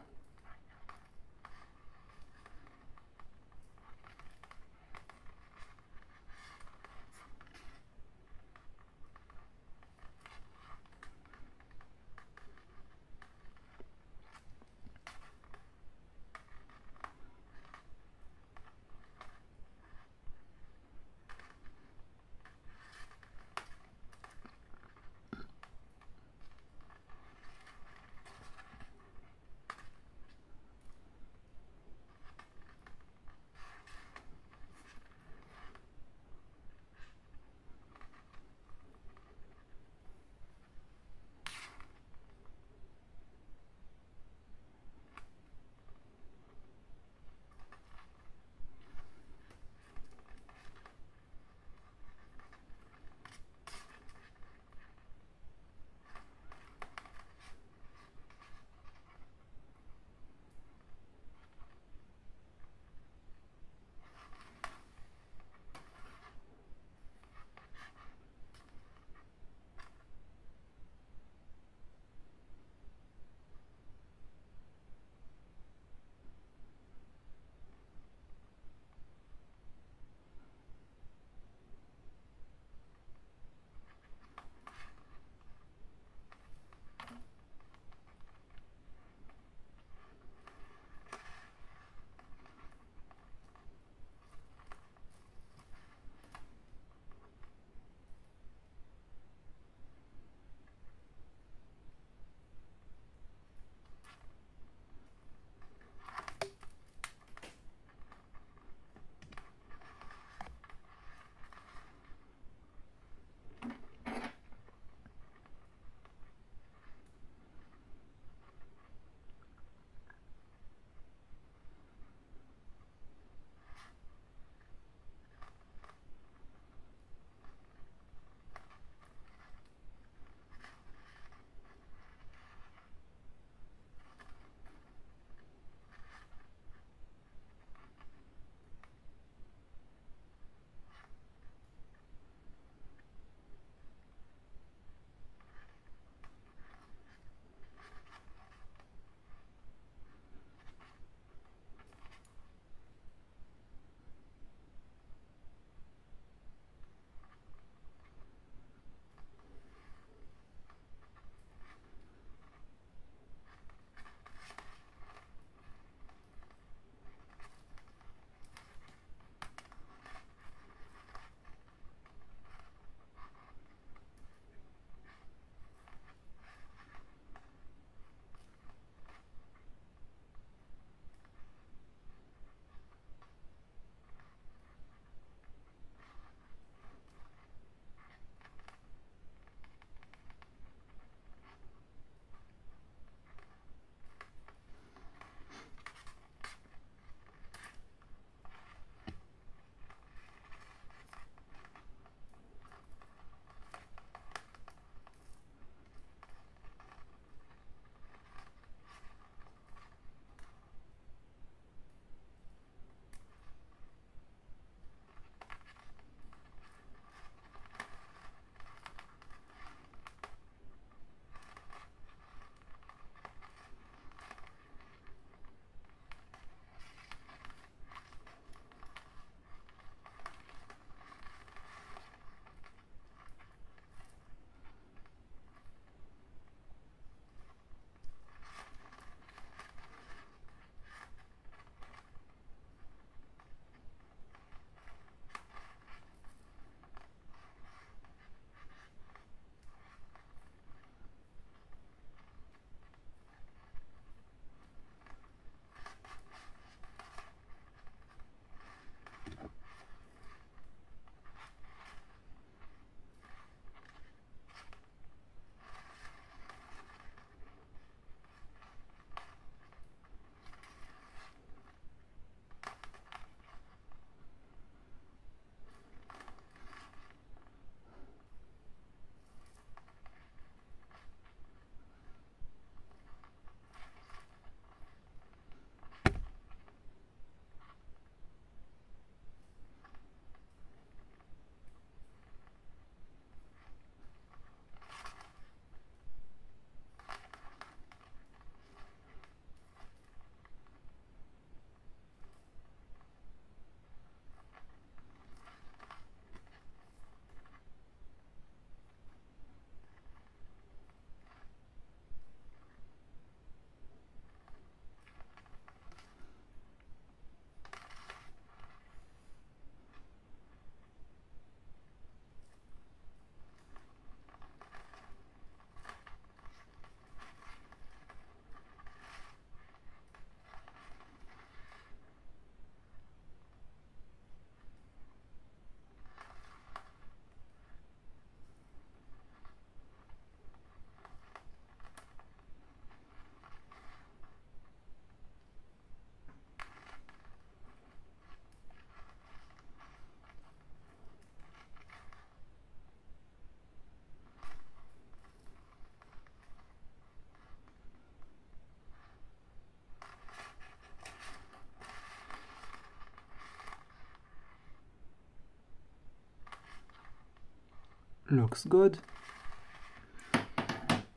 Looks good.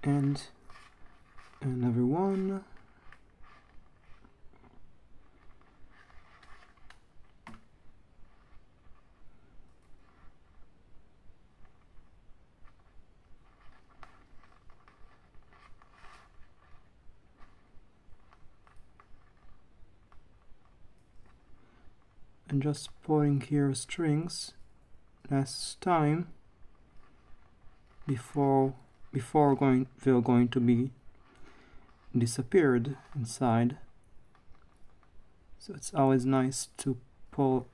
And another one. And just putting here strings last time before they're going to be disappeared inside. So it's always nice to pull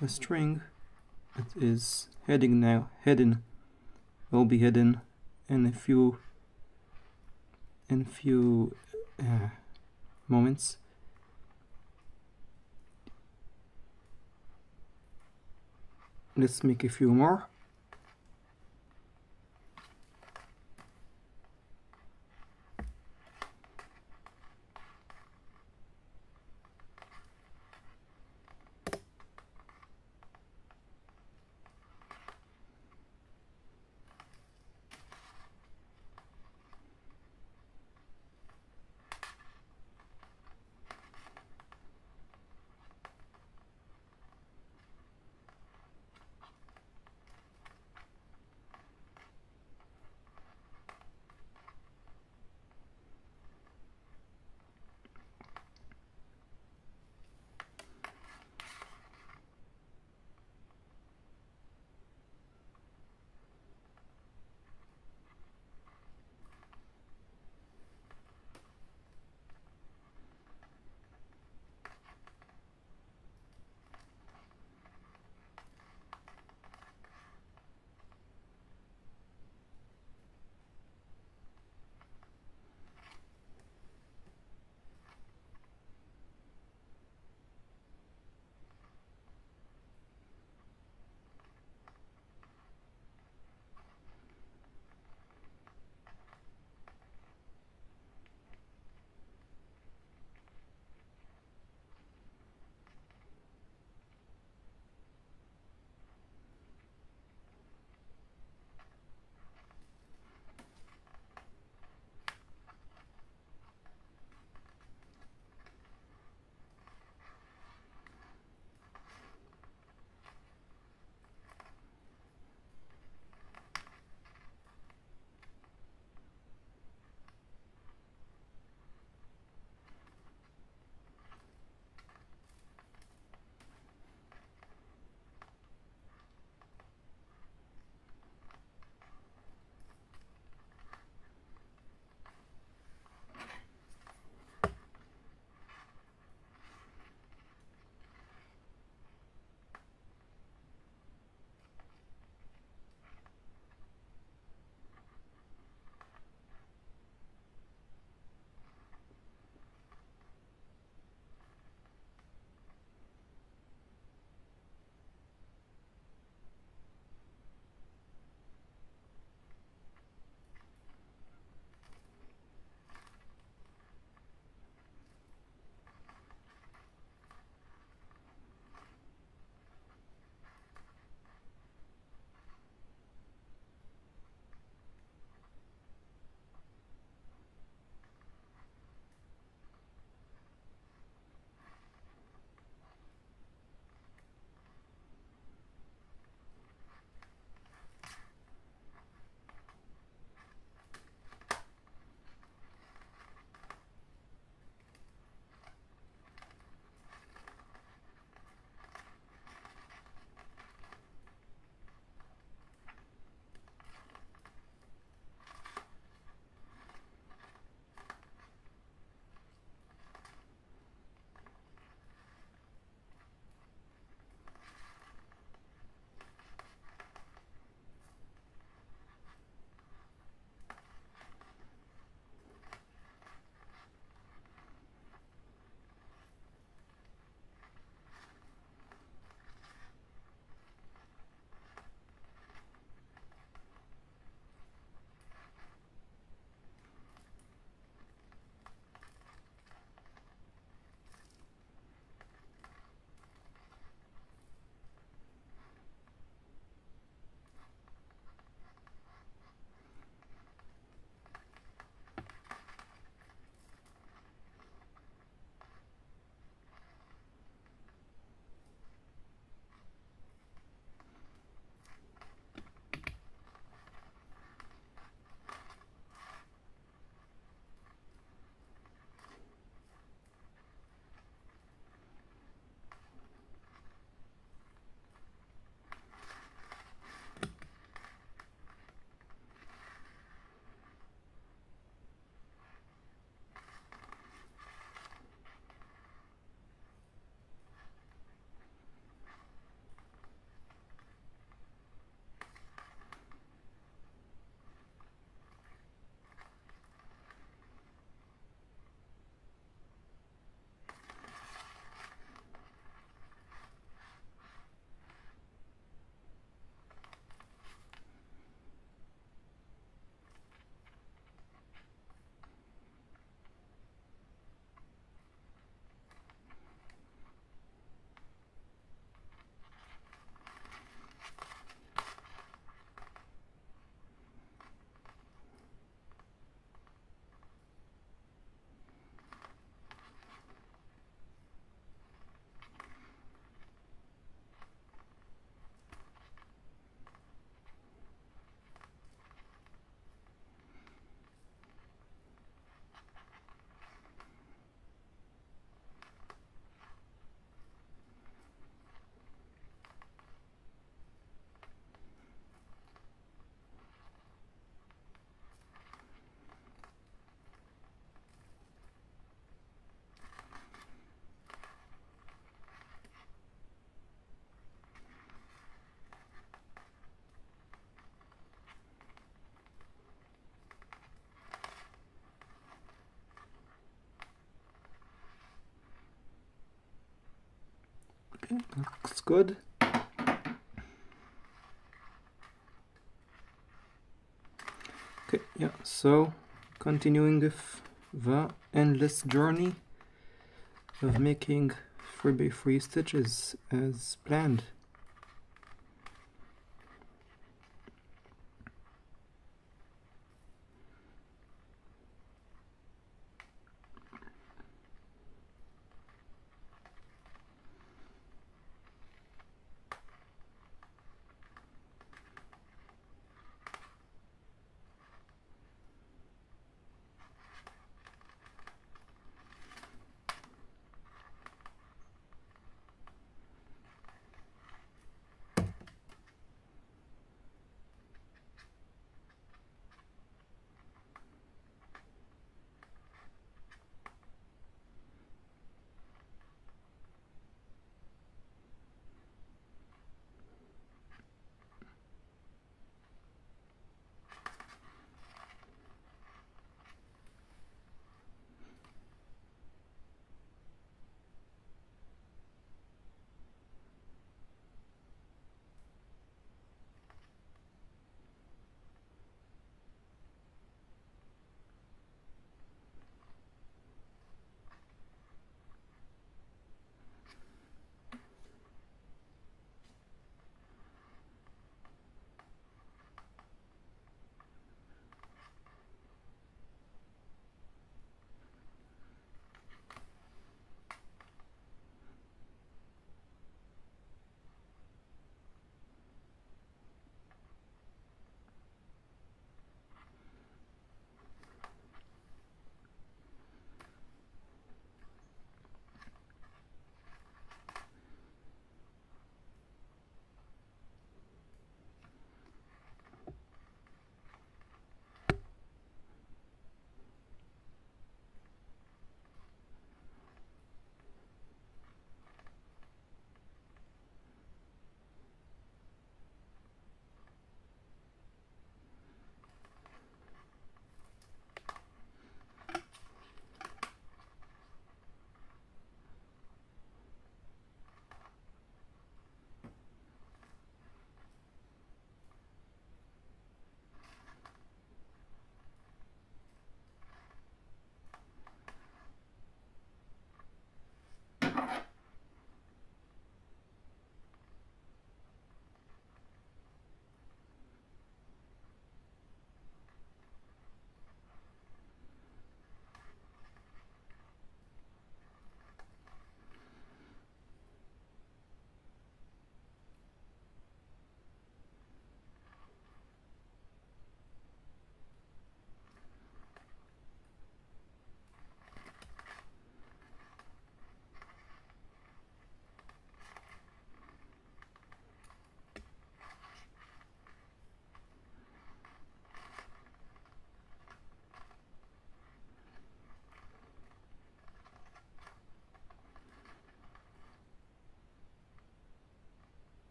a string that is hidden will be hidden in a few moments. Let's make a few more. looks good. Okay, yeah, so continuing with the endless journey of making 3x3 stitches as planned.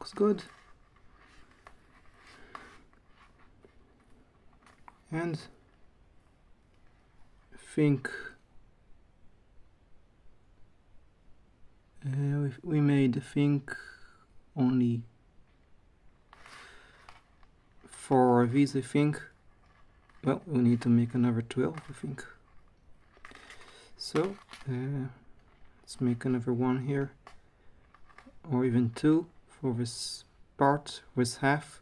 looks good. And I think we made, I think, only 4 of these, I think. Well, we need to make another 12, I think. So let's make another one here, or even 2 for this part, this half.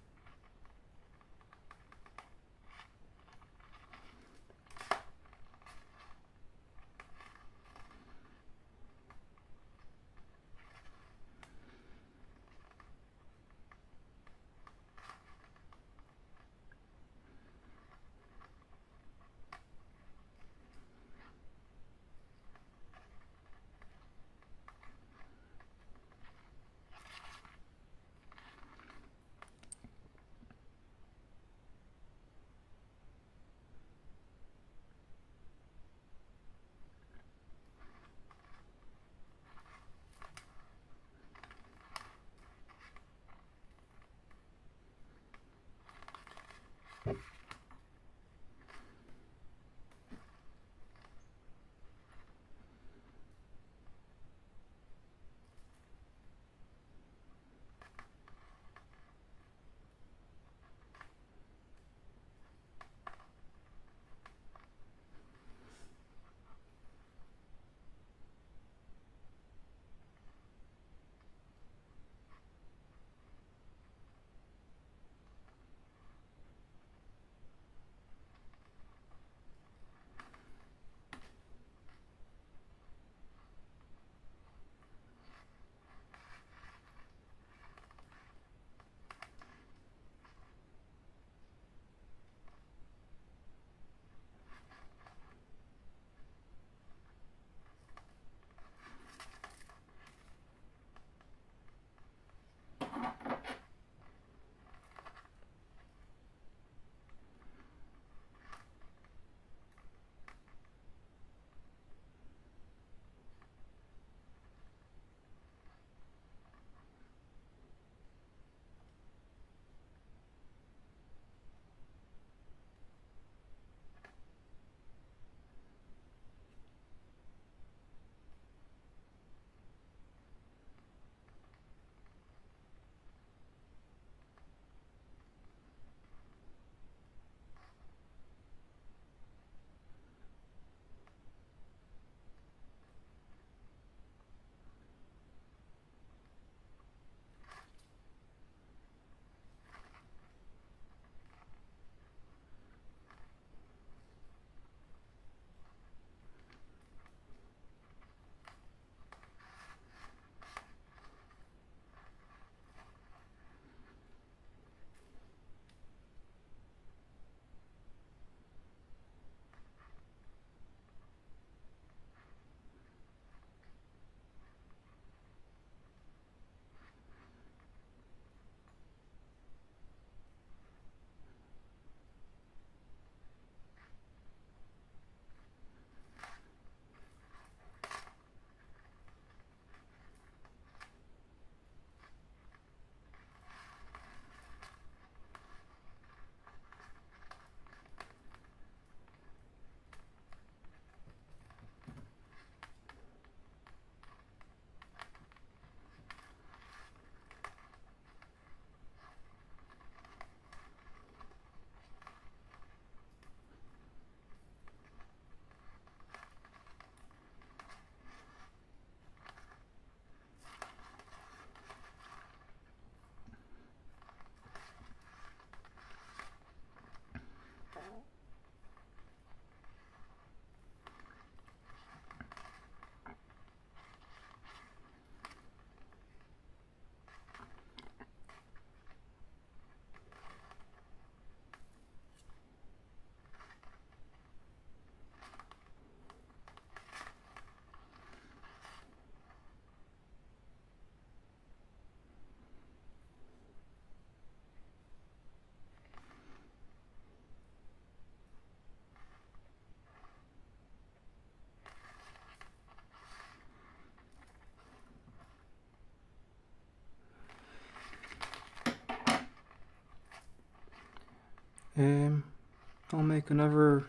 I'll make another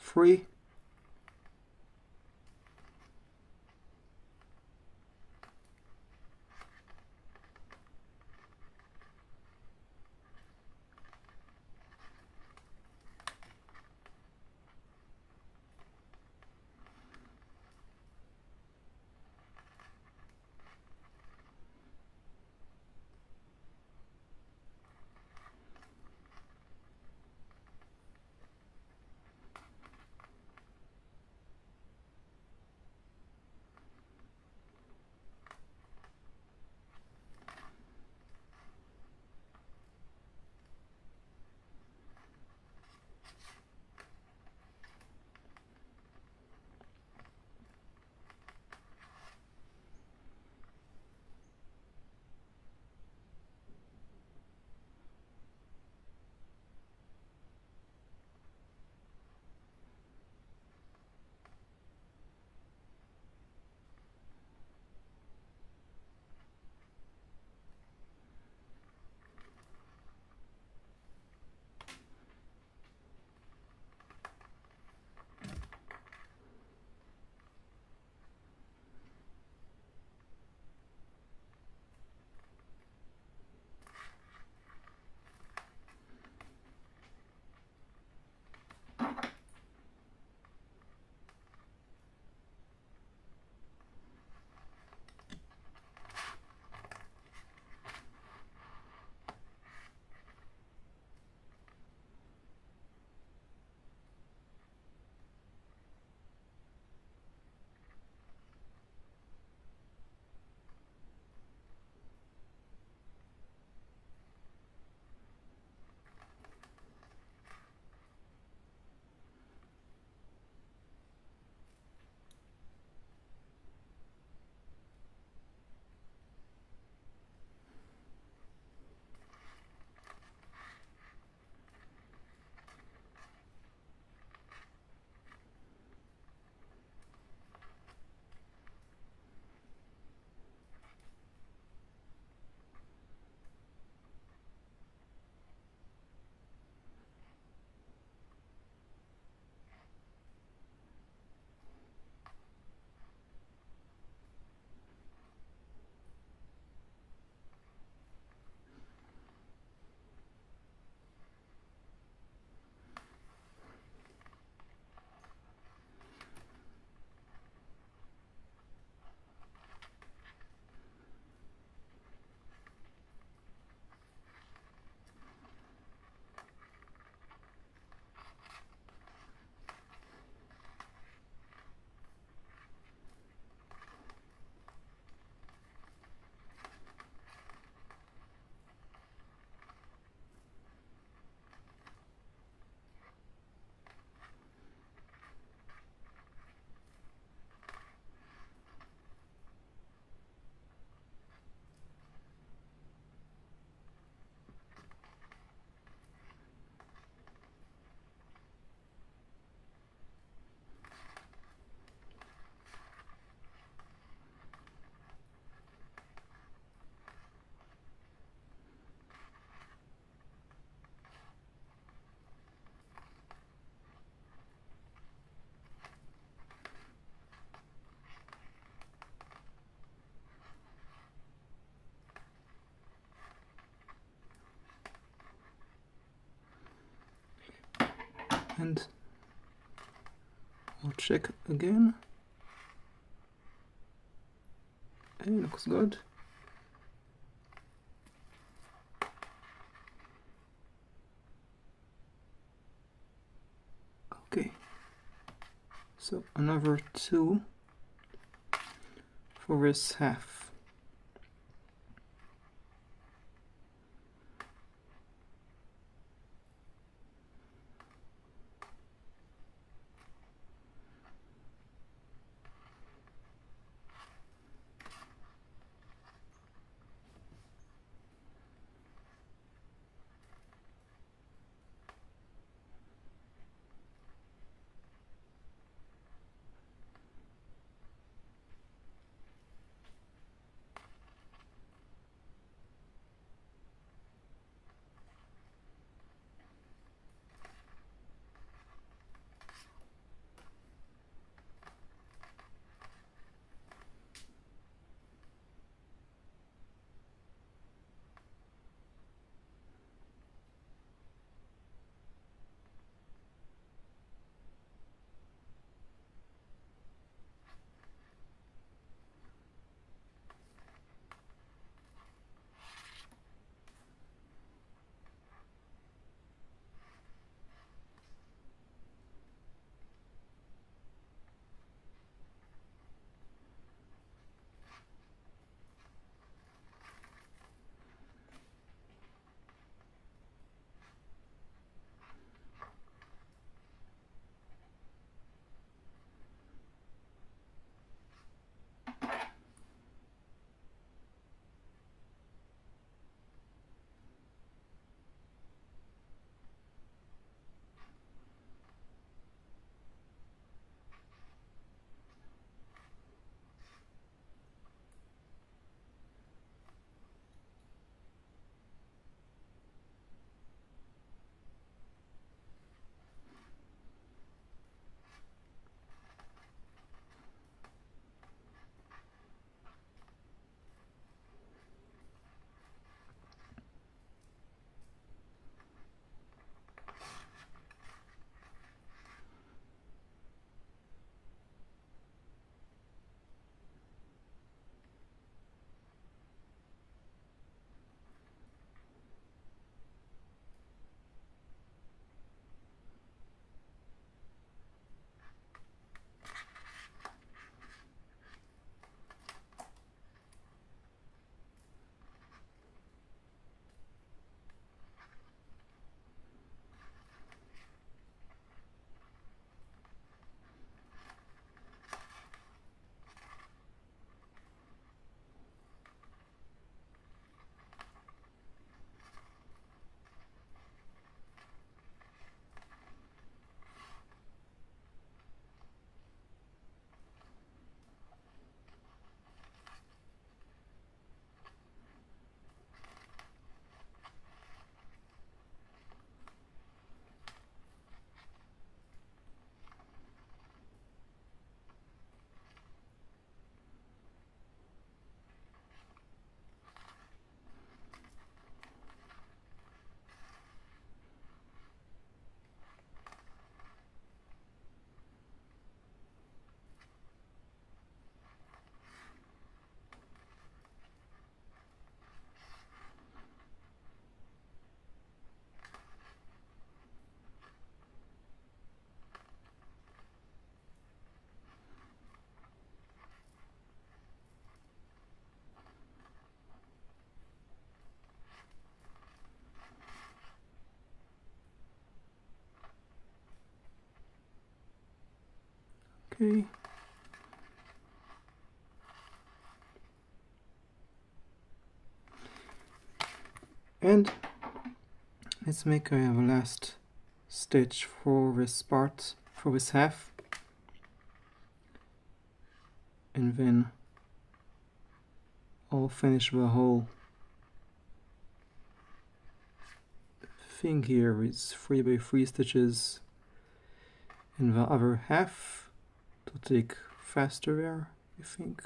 3. And I'll check again. It looks good. Okay, so another 2 for this half. Okay. And let's make a last stitch for this part, for this half, and then I'll finish the whole thing here with 3x3 stitches in the other half to take faster there, I think.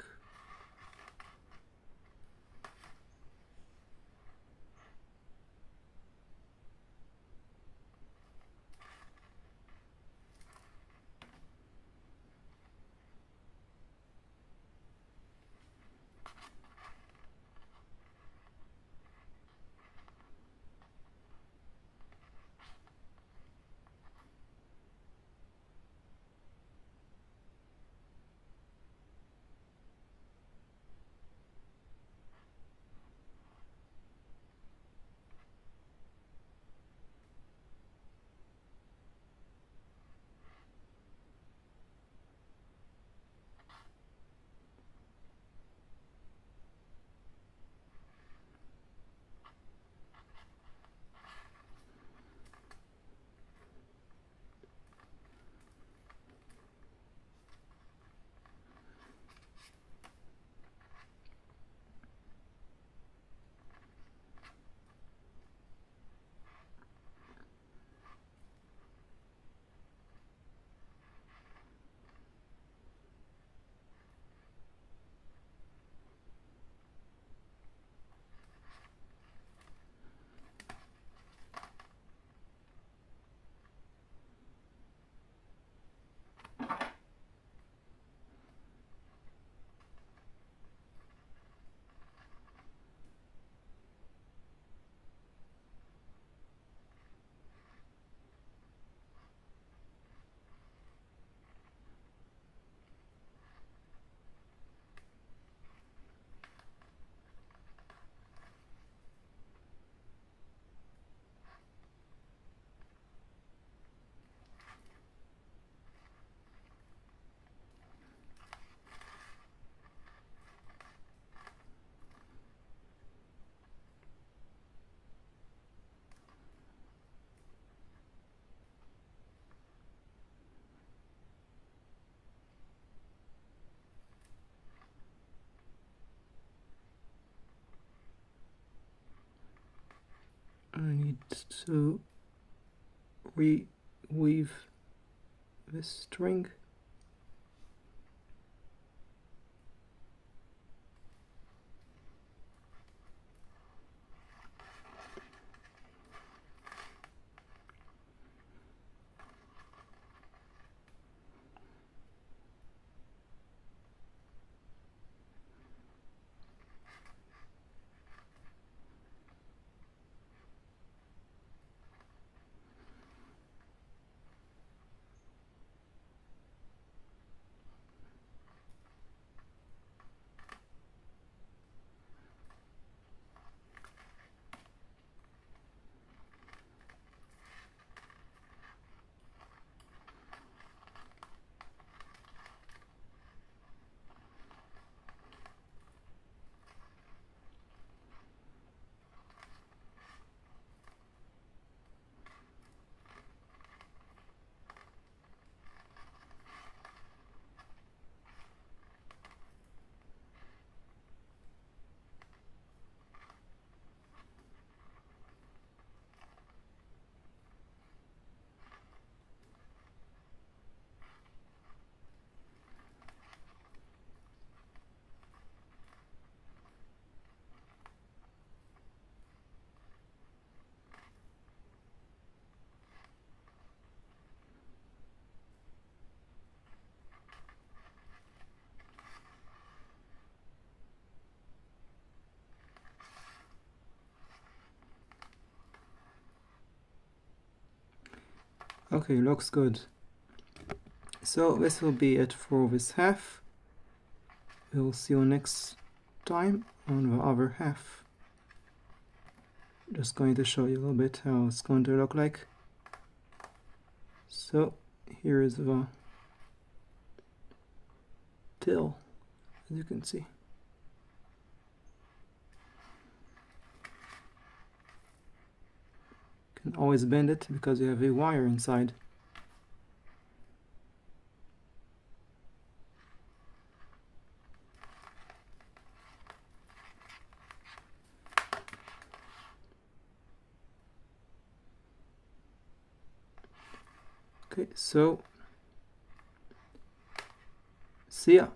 I need to reweave this string. Okay, looks good. So this will be it for this half. We'll see you next time on the other half. Just going to show you a little bit how it's going to look like. So here is the till, as you can see. You can always bend it because you have a wire inside. Okay, so see ya.